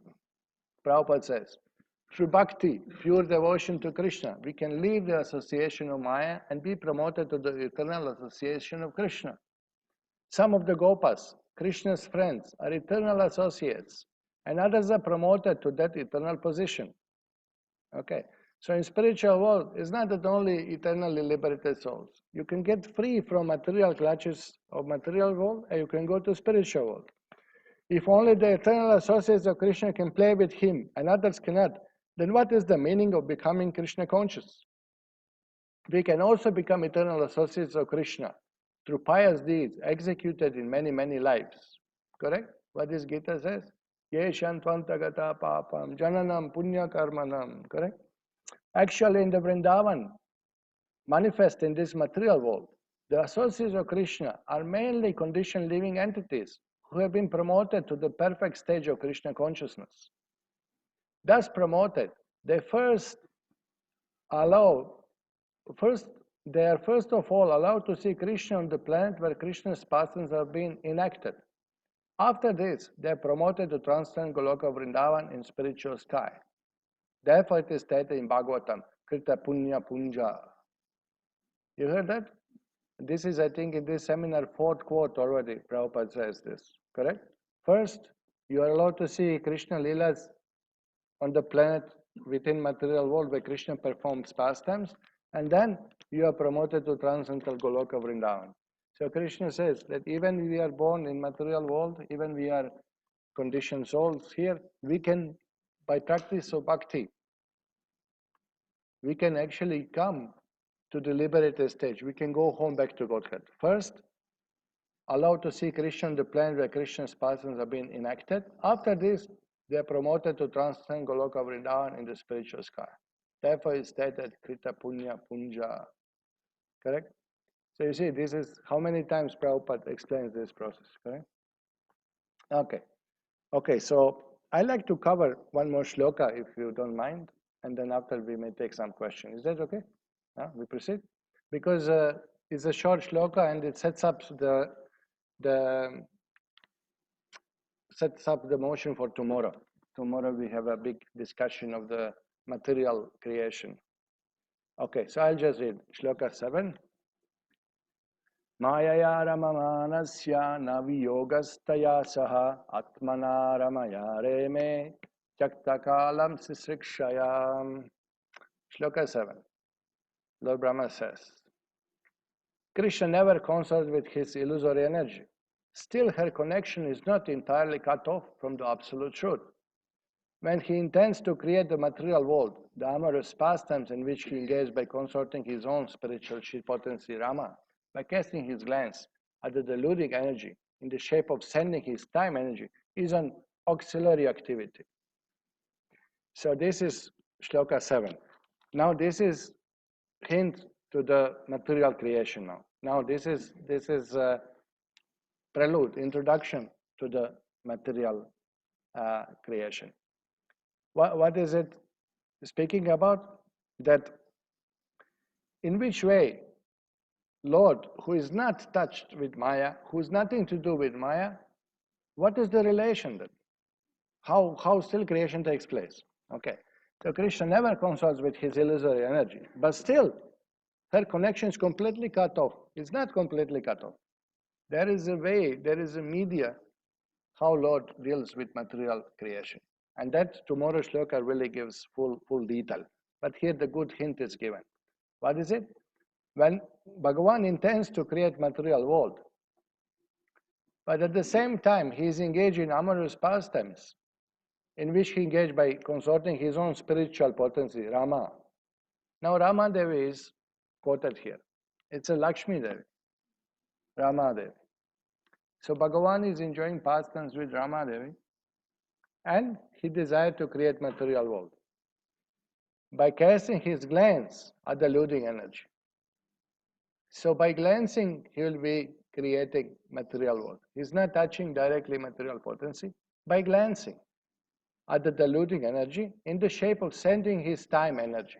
Prabhupada says, through bhakti, pure devotion to Krishna, we can leave the association of Maya and be promoted to the eternal association of Krishna. Some of the Gopas, Krishna's friends, are eternal associates, and others are promoted to that eternal position. Okay. So in spiritual world, it's not that only eternally liberated souls. You can get free from material clutches of material world, and you can go to spiritual world. If only the eternal associates of Krishna can play with him and others cannot, then what is the meaning of becoming Krishna conscious? We can also become eternal associates of Krishna through pious deeds executed in many, many lives. Correct? What this Gita says? Yeshantantagata papam jananam punya karmanam. Correct? Actually, in the Vrindavan, manifest in this material world, the associates of Krishna are mainly conditioned living entities who have been promoted to the perfect stage of Krishna consciousness. Thus promoted, they are first of all allowed to see Krishna on the planet where Krishna's pastimes are being enacted. After this, they are promoted to transcend Goloka Vrindavan in spiritual sky. Therefore, it is stated in Bhagavatam, Krita Punya Punja. You heard that? This is, I think, in this seminar, fourth quote already. Prabhupada says this, correct? First, you are allowed to see Krishna Leelas on the planet within material world where Krishna performs pastimes, and then you are promoted to transcendental Goloka Vrindavan. So Krishna says that even we are born in material world, even we are conditioned souls here, we can, by practice of bhakti, we can actually come to the liberated stage. We can go home back to Godhead. First, allowed to see Krishna on the planet where Krishna's pastimes have been enacted. After this, they are promoted to transcend Goloka Vrindavan in the spiritual sky. Therefore, it's stated Krita Punya Punja. Correct? So you see, this is how many times Prabhupada explains this process. Correct? Okay. Okay, so I like to cover one more shloka if you don't mind, and then after we may take some questions. Is that okay? We proceed? Because it's a short shloka and it sets up the motion for tomorrow. Tomorrow we have a big discussion of the material creation. Okay, so I'll just read shloka 7. Mayaya ramamanasya naviyogastaya saha atmana ramaya reme jaktakalam sisrikshayam. Shloka 7. Lord Brahma says, Krishna never consorts with his illusory energy. Still, her connection is not entirely cut off from the absolute truth. When he intends to create the material world, the amorous pastimes in which he engaged by consorting his own spiritual potency Rama, by casting his glance at the deluding energy in the shape of sending his time energy, is an auxiliary activity. So this is shloka 7. Now this is hint to the material creation now. Now this is prelude, introduction to the material creation. What is it speaking about? That in which way Lord, who is not touched with Maya, who has nothing to do with Maya, what is the relation then? How still creation takes place? Okay, so Krishna never consorts with his illusory energy, but still her connection is completely cut off. It's not completely cut off. There is a way, there is a media how Lord deals with material creation. And that tomorrow's shloka really gives full detail. But here the good hint is given. What is it? When Bhagavan intends to create material world, but at the same time he is engaged in amorous pastimes, in which he engaged by consorting his own spiritual potency, Rama. Now Rama Devi is quoted here. It's a Lakshmi Devi, Rama Devi. So Bhagavan is enjoying pastimes with Rama Devi, and he desired to create material world by casting his glance at the deluding energy. So by glancing, he will be creating material world. He's not touching directly material potency. By glancing at the deluding energy in the shape of sending his time energy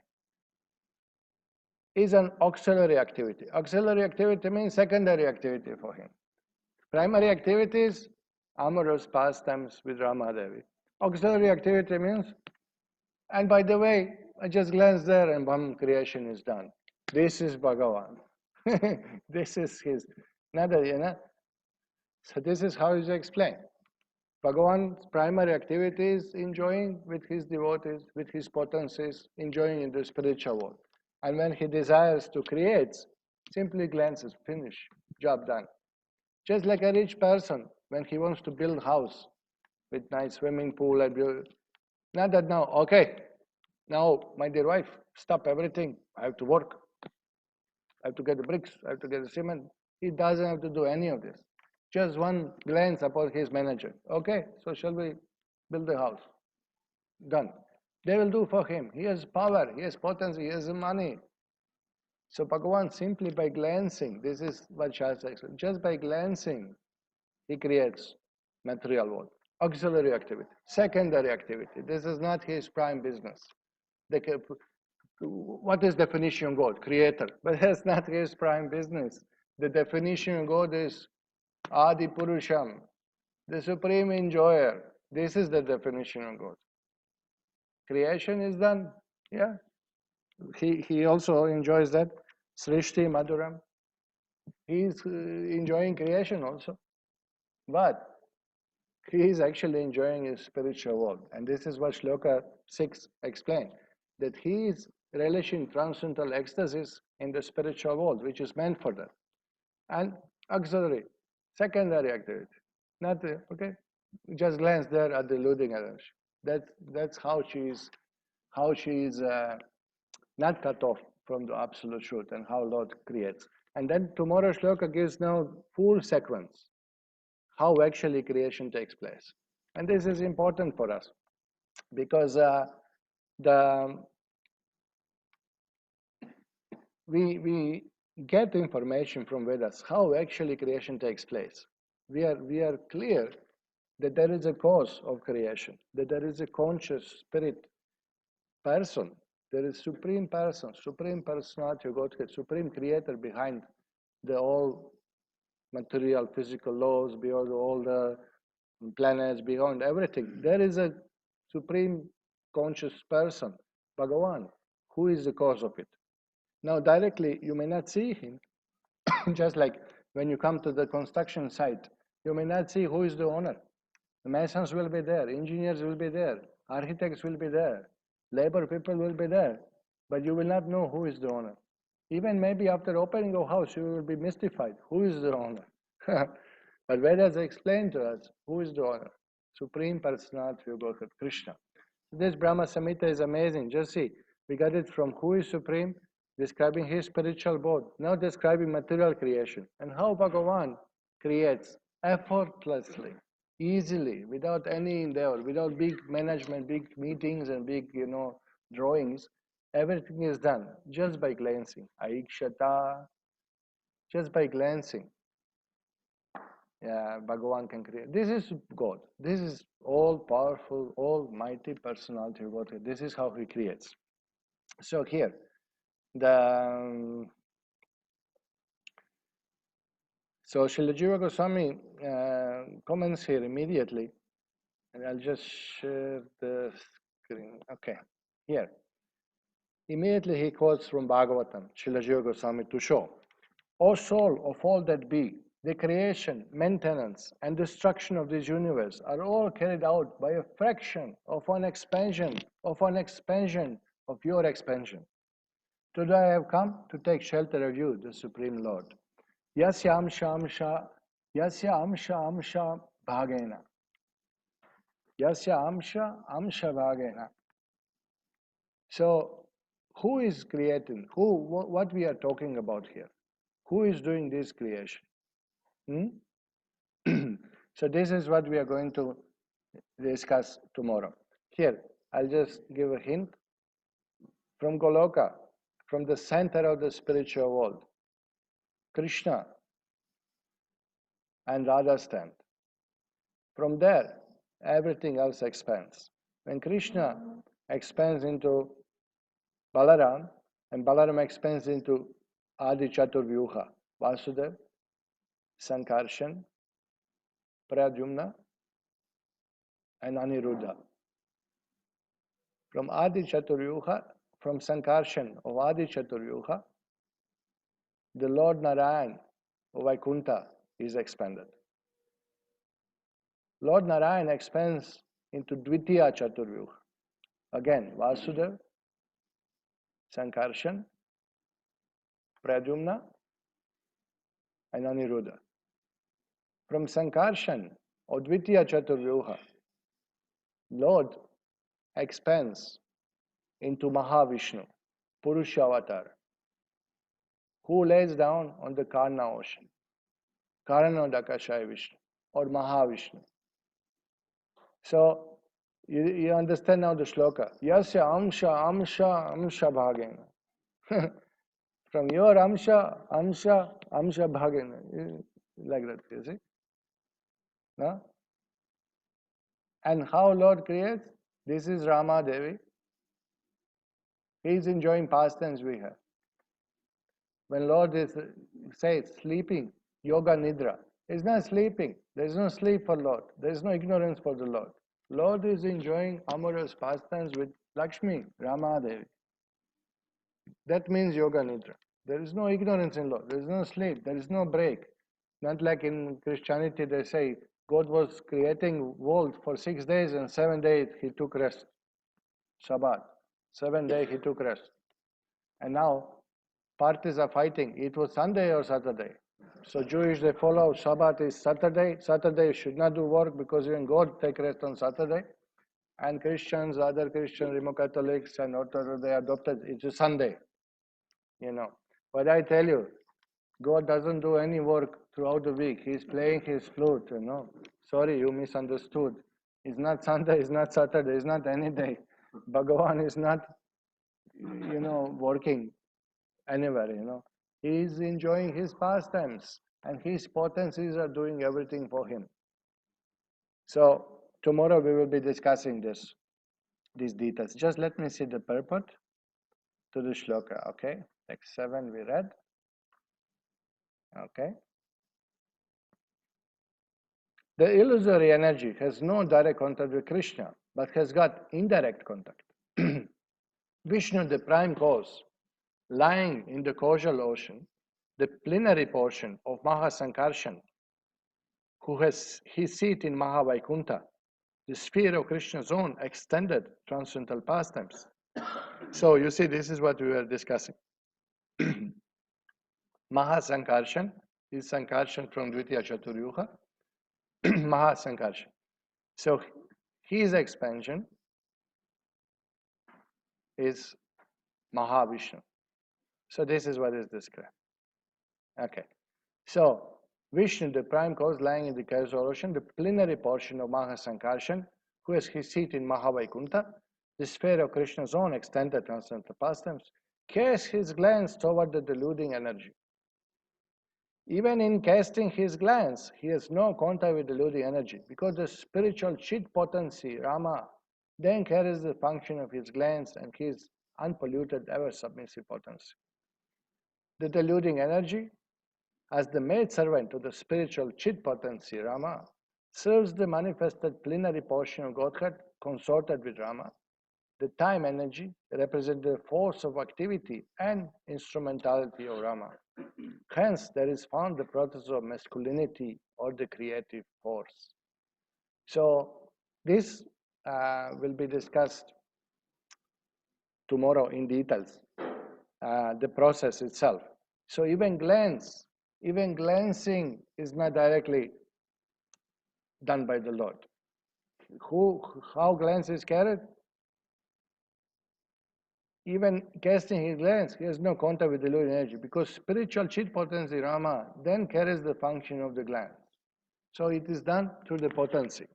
is an auxiliary activity. Auxiliary activity means secondary activity for him. Primary activity is amorous pastimes with Ramadevi. Auxiliary activity means, and by the way, I just glance there and bam, creation is done. This is Bhagavan. This is his, so this is how is explained. Bhagavan's primary activity is enjoying with his devotees, with his potencies, enjoying in the spiritual world. And when he desires to create, simply glances, finish, job done. Just like a rich person, when he wants to build a house with nice swimming pool and not that now, okay, now my dear wife, stop everything, I have to work. I have to get the bricks, I have to get the cement. He doesn't have to do any of this. Just one glance upon his manager. Okay, so shall we build the house? Done. They will do for him. He has power, he has potency, he has money. So Bhagavan simply by glancing, this is what Shastra explains, just by glancing, he creates material world. Auxiliary activity, secondary activity. This is not his prime business. What is definition of God? Creator. But that's not his prime business. The definition of God is Adi Purusham, the supreme enjoyer. This is the definition of God. Creation is done. Yeah. He also enjoys that. Srishti Maduram. He is enjoying creation also. But he is actually enjoying his spiritual world. And this is what Shloka 6 explained. That he is relishing transcendental ecstasies in the spiritual world, which is meant for that. And auxiliary, secondary activity. Not, okay, just glance there at the looting attention. That's how she is not cut off from the absolute truth and how Lord creates. And then tomorrow Shloka gives now full sequence, how actually creation takes place. And this is important for us because we get information from Vedas how actually creation takes place. We are clear that there is a cause of creation, that there is a conscious spirit person, there is supreme person, supreme personality of Godhead, supreme creator behind the all material physical laws, beyond all the planets, beyond everything. There is a supreme conscious person, Bhagavan, who is the cause of it. Now directly you may not see him, just like when you come to the construction site, you may not see who is the owner. The masons will be there, engineers will be there, architects will be there, labor people will be there, but you will not know who is the owner. Even maybe after opening a house, you will be mystified. Who is the owner? But Vedas explain to us who is the owner. Supreme Personality of Godhead, Krishna. This Brahma-saṁhitā is amazing. Just see, we got it from who is supreme, describing his spiritual board, now describing material creation, and how Bhagavan creates effortlessly, easily, without any endeavor, without big management, big meetings and big, drawings. Everything is done just by glancing. Aikshata, just by glancing. Yeah, Bhagavan can create. This is God. This is all powerful, almighty personality of God. This is how he creates. So here, so Srila Jiva Goswami comments here immediately, and I'll just share the screen. Okay, here. Immediately he quotes from Bhagavatam, Srila Jiva Goswami, to show, O soul of all that be, the creation, maintenance, and destruction of this universe are all carried out by a fraction of an expansion of your expansion. Today I have come to take shelter of you, the Supreme Lord. Yasya amsha bhagena. Yasya amsha bhagena. So, who is creating? What we are talking about here? Who is doing this creation? So this is what we are going to discuss tomorrow. Here, I'll just give a hint. From Goloka, from the center of the spiritual world, Krishna and Radha stand. From there, everything else expands. When Krishna expands into Balaram, and Balaram expands into Adi Chaturvyuha, Vasudev, Sankarshan, Pradyumna, and Aniruddha. From Adi Chaturyuha, from Sankarshan of Adi Chaturyuha, the Lord Narayan of Vaikuntha is expanded. Lord Narayan expands into Dvitiya Chaturyuha. Again, Vasudev, Sankarshan, Pradyumna, and Aniruddha. From Sankarshan or Dvitiya Chaturyuha, Lord expands into Mahavishnu, Purusha Avatar, who lays down on the Karna ocean, Karanodakashaya Vishnu, or Mahavishnu. So, you understand now the shloka. Yasya amsha bhagena. From your amsha bhagena. Like that, you see? No? And how Lord creates? This is Rama Devi. He is enjoying pastimes we have. When Lord says sleeping, yoga nidra, He's not sleeping. There is no sleep for Lord. There is no ignorance for the Lord. Lord is enjoying amorous pastimes with Lakshmi, Rama Devi. That means Yoga Nidra. There is no ignorance in Lord. There is no sleep. There is no break. Not like in Christianity they say God was creating world for 6 days and 7 days he took rest. Shabbat. 7 days he took rest. And now parties are fighting. It was Sunday or Saturday. So Jewish they follow Shabbat is Saturday. Saturday should not do work because even God take rest on Saturday. And Christians, other Christians, Roman Catholics and Orthodox, they adopted it's a Sunday. But I tell you, God doesn't do any work throughout the week. He's playing his flute, Sorry, you misunderstood. It's not Sunday, it's not Saturday, it's not any day. Bhagavan is not, working anywhere, He's enjoying his pastimes and his potencies are doing everything for him. So tomorrow we will be discussing these details. Just let me see the purport to the shloka, okay? Text 7 we read. Okay. The illusory energy has no direct contact with Krishna, but has got indirect contact. Vishnu, the prime cause, lying in the causal ocean, the plenary portion of Mahasankarshan, who has his seat in Mahavaikuntha, the sphere of Krishna's own extended transcendental pastimes. So you see, this is what we were discussing. Mahasankarshan is Sankarshan from Dvitiya Chaturyuga. Mahasankarshan. So his expansion is Mahavishnu. So this is what is described. Okay. So Vishnu, the prime cause lying in the causal ocean, the plenary portion of Mahasankarshan, who has his seat in Mahavaikuntha, the sphere of Krishna's own extended transcendental pastimes, casts his glance toward the deluding energy. Even in casting his glance, he has no contact with deluding energy because the spiritual chit potency, Rama, then carries the function of his glance and his unpolluted, ever submissive potency. The deluding energy, as the maid servant to the spiritual chit potency, Rama, serves the manifested plenary portion of Godhead consorted with Rama. The time energy represents the force of activity and instrumentality of Rama. Hence, there is found the process of masculinity or the creative force. So, this will be discussed tomorrow in details, the process itself. So, even glancing is not directly done by the Lord. How glance is carried? Even casting his glance, he has no contact with the Lord energy because spiritual chit potency, Rama, then carries the function of the glance. So it is done through the potency.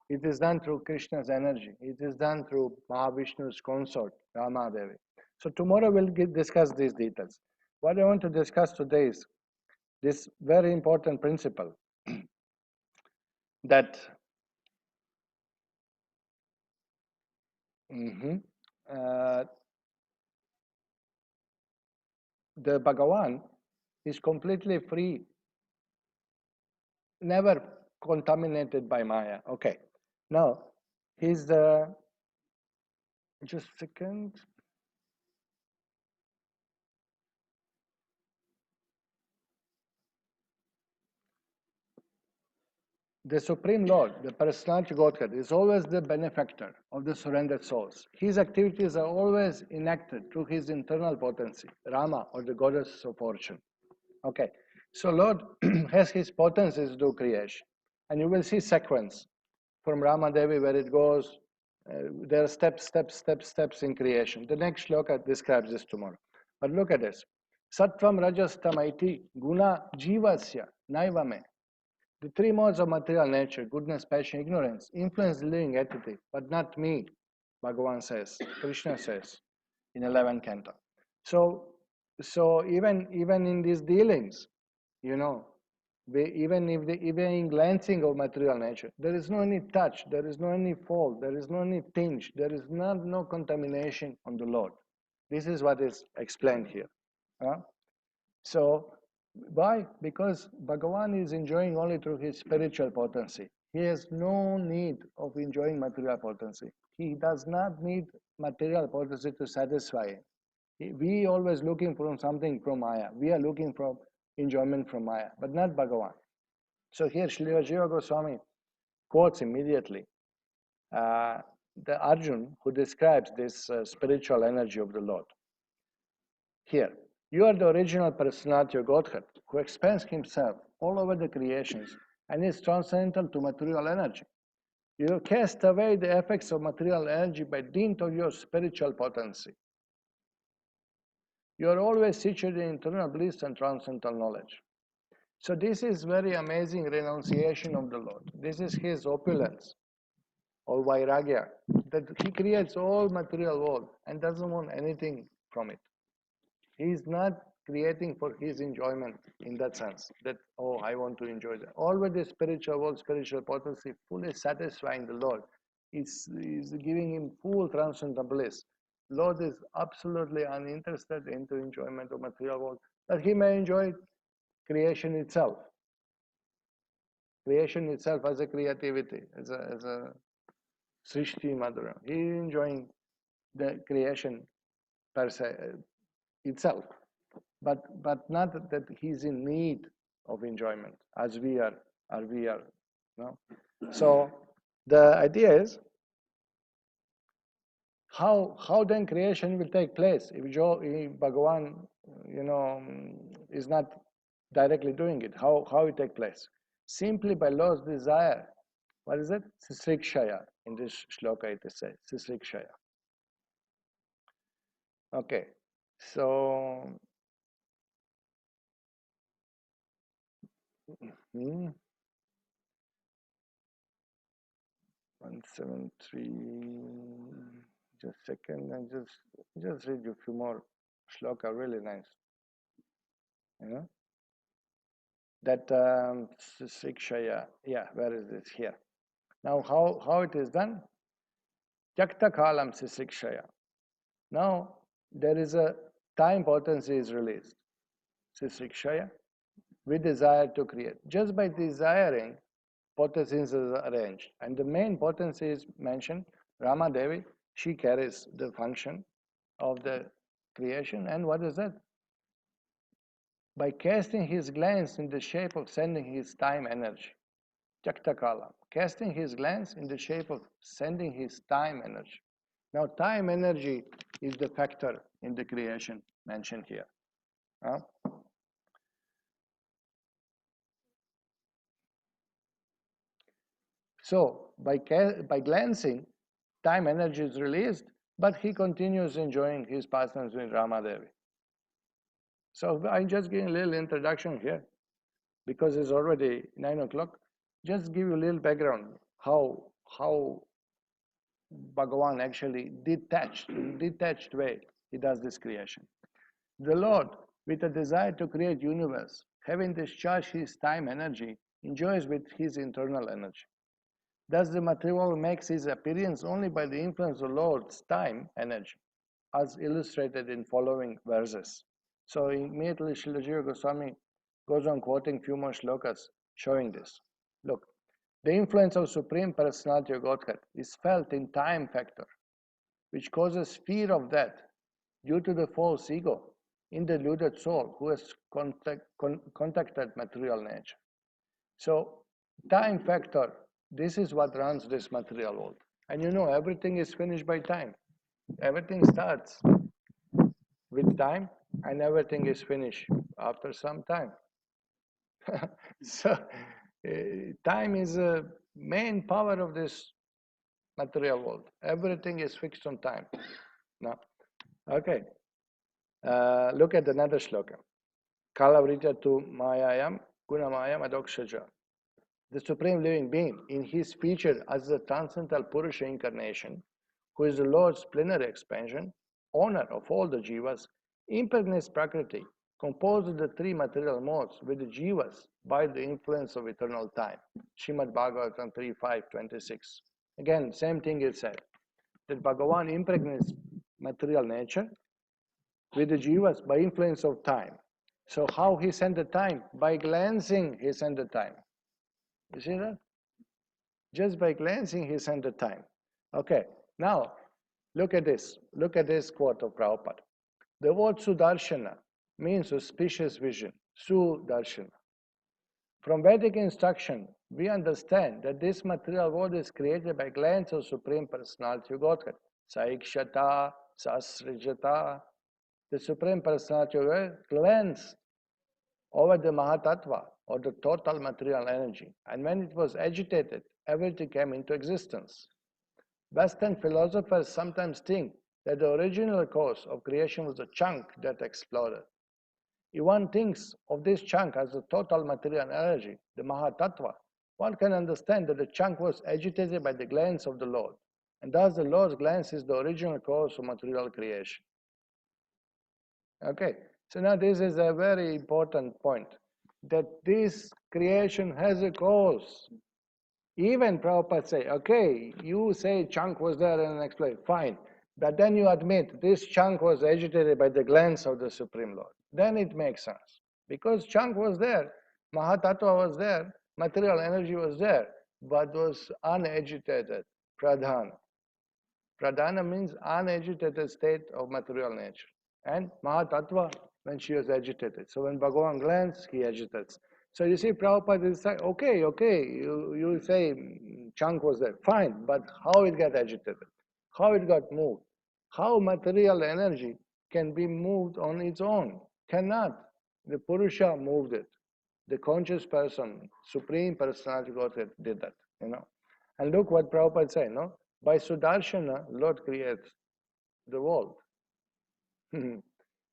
It is done through Krishna's energy. It is done through Mahavishnu's consort, Rama Devi. So tomorrow we'll discuss these details. What I want to discuss today is this very important principle that the Bhagavan is completely free, never contaminated by Maya. Okay. Now, he's just a second. The Supreme Lord, the personality Godhead, is always the benefactor of the surrendered souls. His activities are always enacted through his internal potency, Rama, or the goddess of fortune. Okay, so Lord has his potencies do creation. And you will see sequence from Rama Devi where it goes. There are steps in creation. The next shloka describes this tomorrow. But look at this. Sattvam rajas tamaiti guna jivasya naivame. The three modes of material nature, goodness, passion, ignorance, influence the living entity, but not me, Bhagavan says, Krishna says in 11th canto. So even in these dealings, even in glancing of material nature, there is no any touch, there is no any fault, there is no any tinge, there is no contamination on the Lord. This is what is explained here. So Why? Because Bhagavan is enjoying only through his spiritual potency. He has no need of enjoying material potency. He does not need material potency to satisfy him. We always looking for something from Maya. We are looking for enjoyment from Maya, but not Bhagavan. So here Srila Jiva Goswami quotes immediately the Arjun who describes this spiritual energy of the Lord. Here, you are the original personality of Godhead who expands himself all over the creations and is transcendental to material energy. You cast away the effects of material energy by dint of your spiritual potency. You are always situated in internal bliss and transcendental knowledge. So this is very amazing renunciation of the Lord. This is his opulence or vairagya, that he creates all material world and doesn't want anything from it. He is not creating for his enjoyment in that sense, that, oh, I want to enjoy that. Always the spiritual world, spiritual potency, fully satisfying the Lord. Is giving him full transcendental bliss. Lord is absolutely uninterested into enjoyment of material world, but he may enjoy creation itself. Creation itself as a creativity, as a Srishti Madhura. He is enjoying the creation per se itself, but not that he's in need of enjoyment as we are. No? So the idea is how then creation will take place if Bhagavan, is not directly doing it. How it take place? Simply by Lord's desire. What is it? Sisrikshaya. In this shloka it is said, Sisrikshaya. Okay, so 173. Just a second, and just read you a few more shloka. Really nice. You know that Sisrikshaya. Yeah, where is this? Here. Now, how it is done? Jakta kalam Sisrikshaya. Now there is a time potency is released. Sisrikshaya. We desire to create. Just by desiring, potencies is arranged. And the main potency is mentioned, Rama Devi, she carries the function of the creation. And what is that? By casting his glance in the shape of sending his time energy. Jaktakala. Casting his glance in the shape of sending his time energy. Now, time energy is the factor in the creation mentioned here. So, by glancing, time energy is released, but he continues enjoying his pastimes with Rama Devi. So, I'm just giving a little introduction here because it's already 9 o'clock. Just give you a little background how Bhagavan actually in detached way he does this creation. The Lord, with a desire to create universe, having discharged his time energy, enjoys with his internal energy. Thus, the material makes his appearance only by the influence of the Lord's time energy, as illustrated in following verses. So immediately Srila Jiva Goswami goes on quoting few more shlokas showing this. Look, the influence of Supreme Personality of Godhead is felt in time factor, which causes fear of death due to the false ego in the deluded soul who has contacted material nature. So time factor, this is what runs this material world. And everything is finished by time. Everything starts with time and everything is finished after some time. So time is a main power of this material world. Everything is fixed on time. No? Okay. Look at another shloka. Kalavrita tu mayayam gunamayam adokshaja. The Supreme Living Being, in his feature as the transcendental Purusha incarnation, who is the Lord's plenary expansion, owner of all the jivas, impregnates Prakriti, composed of the three material modes with the jivas by the influence of eternal time. Srimad Bhagavatam 3.5.26. Again, same thing is said, that Bhagavan impregnates material nature with the jivas by influence of time. So how he sent the time? By glancing, he sent the time. You see that? Just by glancing, he sent the time. Okay, now look at this. Look at this quote of Prabhupada. The word Sudarshana means auspicious vision. Sudarshana. From Vedic instruction, we understand that this material world is created by glance of Supreme Personality of Godhead. Saikshata, Sasrijata. The Supreme Personality of Godhead glanced over the Mahatattva, or the total material energy. And when it was agitated, everything came into existence. Western philosophers sometimes think that the original cause of creation was a chunk that exploded. If one thinks of this chunk as the total material energy, the Mahatattva, one can understand that the chunk was agitated by the glance of the Lord, and thus the Lord's glance is the original cause of material creation. Okay, so now this is a very important point, that this creation has a cause. Even Prabhupada say, okay, you say chunk was there and explain, fine, but then you admit this chunk was agitated by the glance of the Supreme Lord. Then it makes sense. Because chunk was there, Mahatattva was there, material energy was there, but was unagitated, pradhana. Pradhana means unagitated state of material nature. And Mahatattva, when she was agitated. So when Bhagavan glanced, he agitates. So you see, Prabhupada is like, okay, you say chunk was there, fine, but how it got agitated? How it got moved? How material energy can be moved on its own? Cannot. The Purusha moved it. The conscious person, Supreme Personality Godhead did that, And look what Prabhupada said, By Sudarshana, Lord creates the world.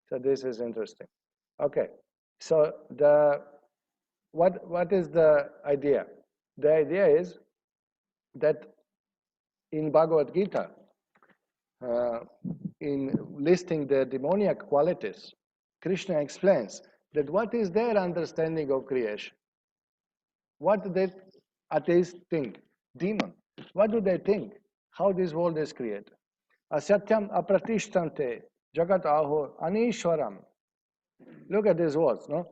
So this is interesting. Okay, so what is the idea? The idea is that in Bhagavad Gita, in listing the demoniac qualities, Krishna explains that what is their understanding of creation? What do they atheists think? Demon. What do they think? How this world is created? Asatyam apratishtante jagat ahur anishwaram. Look at these words, no?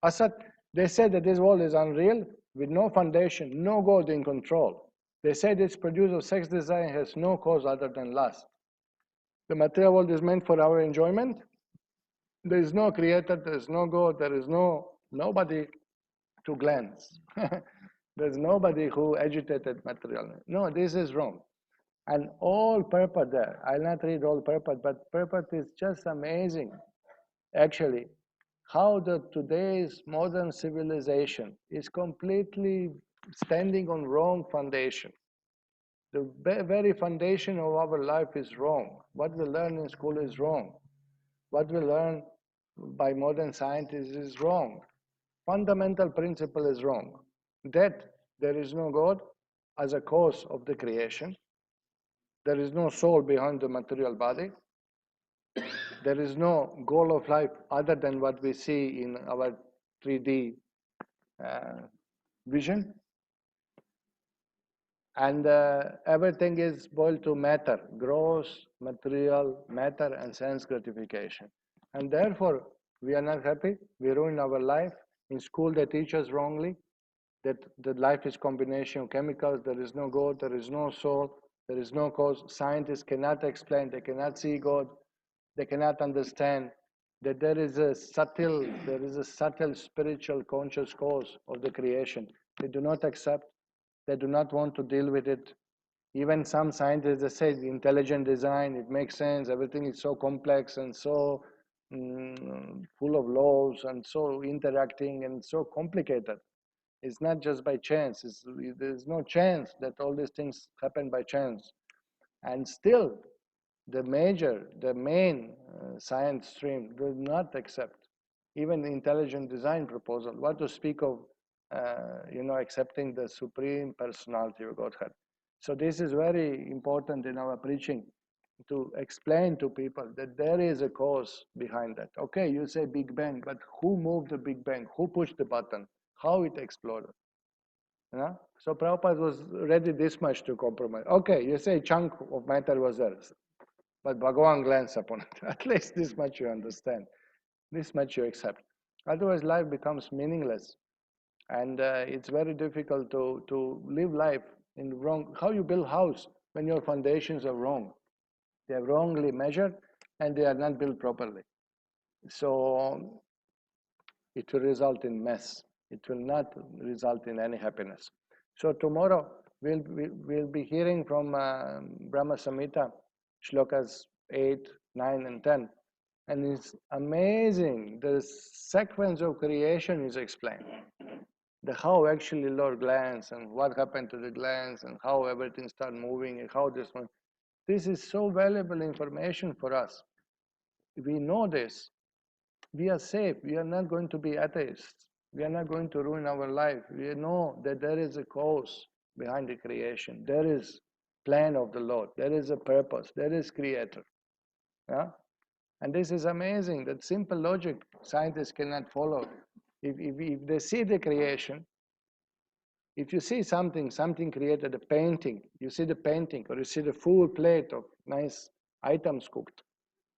Asat, they said that this world is unreal, with no foundation, no God in control. They said it's produced of sex desire and has no cause other than lust. The material world is meant for our enjoyment. There is no creator, there is no God, there is nobody to glance. There's nobody who agitated material. No, this is wrong. And all purport there, I'll not read all purport, but purport is just amazing. Actually, how today's modern civilization is completely standing on wrong foundation. The very foundation of our life is wrong. What we learn in school is wrong. What we learn by modern scientists is wrong. Fundamental principle is wrong. That there is no God as a cause of the creation. There is no soul behind the material body. There is no goal of life other than what we see in our 3D vision. And everything is boiled to matter, gross, material, matter, and sense gratification. And therefore, we are not happy. We ruin our life. In school, they teach us wrongly that life is combination of chemicals. There is no God. There is no soul. There is no cause. Scientists cannot explain. They cannot see God. They cannot understand that there is a subtle spiritual conscious cause of the creation. They do not accept. They do not want to deal with it. Even some scientists, they say intelligent design, it makes sense, everything is so complex and so full of laws and so interacting and so complicated. It's not just by chance. There's no chance that all these things happen by chance. And still, the main science stream does not accept even the intelligent design proposal. What to speak of, accepting the Supreme Personality of Godhead. So this is very important in our preaching, to explain to people that there is a cause behind that. Okay, you say Big Bang, but who moved the Big Bang? Who pushed the button? How it exploded? So Prabhupada was ready this much to compromise. Okay, you say chunk of matter was there, but Bhagavan glanced upon it. At least this much you understand. This much you accept. Otherwise, life becomes meaningless. And it's very difficult to live life in wrong. How you build house when your foundations are wrong? They are wrongly measured and they are not built properly. So it will result in mess. It will not result in any happiness. So tomorrow we'll be hearing from Brahma-saṁhitā, shlokas 8, 9, and 10. And it's amazing. The sequence of creation is explained. The how actually Lord glands and what happened to the glands and how everything started moving and how this one. This is so valuable information for us. If we know this, we are safe. We are not going to be atheists. We are not going to ruin our life. We know that there is a cause behind the creation. There is plan of the Lord. There is a purpose. There is creator. Yeah? And this is amazing. That simple logic scientists cannot follow. If they see the creation, if you see something created, a painting, you see the painting, or you see the full plate of nice items cooked,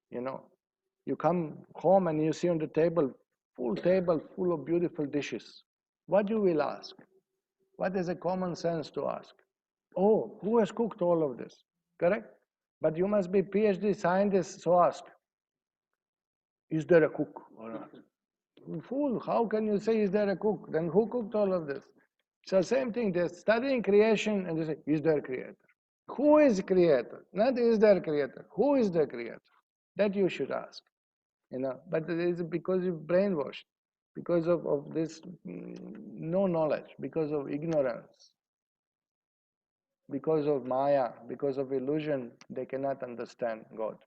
you come home and you see on the table full of beautiful dishes. What you will ask? What is a common sense to ask? Oh, who has cooked all of this? Correct? But you must be PhD scientist, so ask, is there a cook or not? Fool, how can you say, is there a cook? Then who cooked all of this? So same thing, they're studying creation and they say, is there a creator? Who is creator? Not is there a creator. Who is the creator? That you should ask. But it is because you're brainwashed, because of this no knowledge, because of ignorance, because of Maya, because of illusion, they cannot understand God.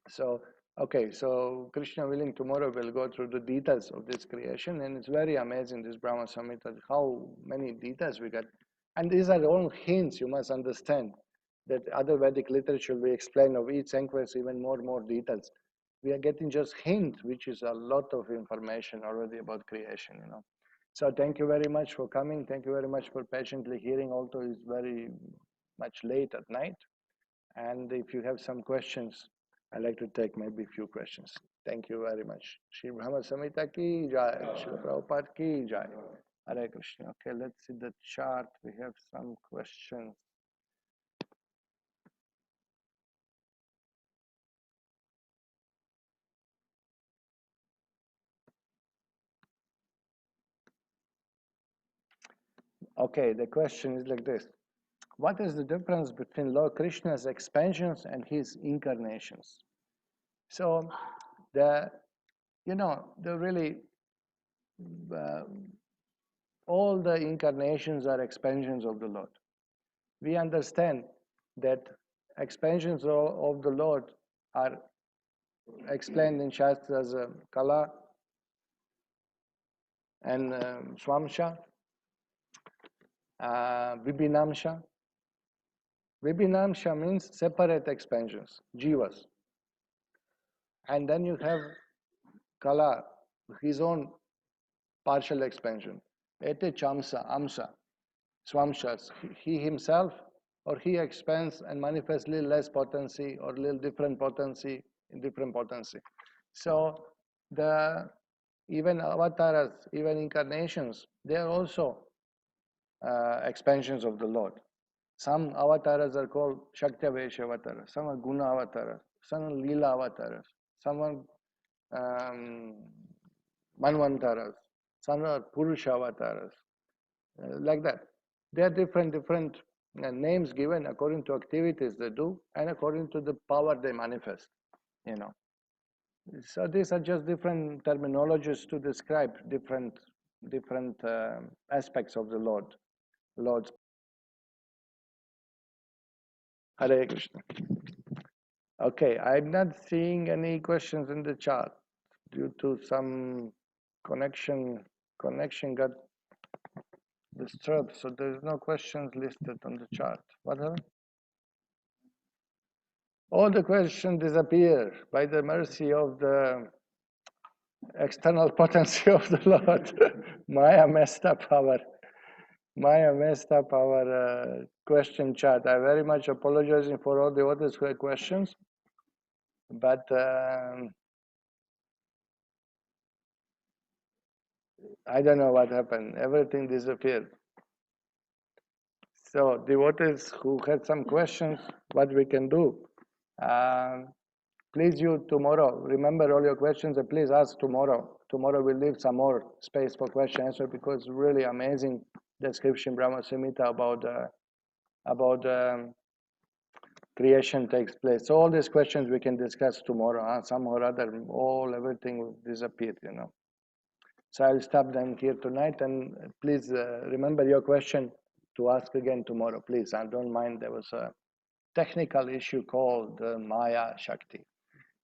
So, okay, so Krishna willing, tomorrow we'll go through the details of this creation, and it's very amazing, this Brahma-saṁhitā, how many details we got. And these are all hints, you must understand, that other Vedic literature will explain of each sequence even more details. We are getting just hint, which is a lot of information already about creation, So thank you very much for coming. Thank you very much for patiently hearing, although it's very much late at night. And if you have some questions, I'd like to take maybe a few questions. Thank you very much. Śrī Brahma-saṁhitā ki jai, Śrīla Prabhupada ki jai. Hare Krishna. Okay, let's see the chart. We have some questions. Okay, the question is like this. What is the difference between Lord Krishna's expansions and his incarnations? So, really, all the incarnations are expansions of the Lord. We understand that expansions of the Lord are explained in Shastra as Kala and Swamsha, Vibhinamsha. Vibhinamsha means separate expansions, jivas. And then you have Kala, his own partial expansion. Ete chamsa, amsa, swamshas. He himself, or he expands and manifests little less potency or little different potency in different potency. So even avatars, even incarnations, they are also expansions of the Lord. Some avatars are called Shaktavesha avatars, some are Guna avatars, some are Lila avatars, some are Manvantaras, some are Purusha avatars, like that. There are different names given according to activities they do and according to the power they manifest, So these are just different terminologies to describe different aspects of the Lord's. Hare Krishna. Okay, I'm not seeing any questions in the chat due to some connection got disturbed, so there's no questions listed on the chart. What happened? All the questions disappear by the mercy of the external potency of the Lord. Maya messed up our question chat. I very much apologizing for all the others who had questions, but I don't know what happened. Everything disappeared. So devotees who had some questions, what we can do? Please you tomorrow, remember all your questions and please ask tomorrow. Tomorrow we'll leave some more space for question answer because really amazing description Brahma-saṁhitā about creation takes place. So all these questions we can discuss tomorrow. Some or other, everything will disappear, So I'll stop them here tonight and please remember your question to ask again tomorrow, please. I don't mind, there was a technical issue called Maya Shakti.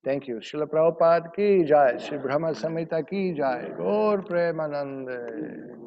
Thank you. Srila Prabhupada ki jai, Śrī Brahma-saṁhitā ki jai, Gaur Premanande.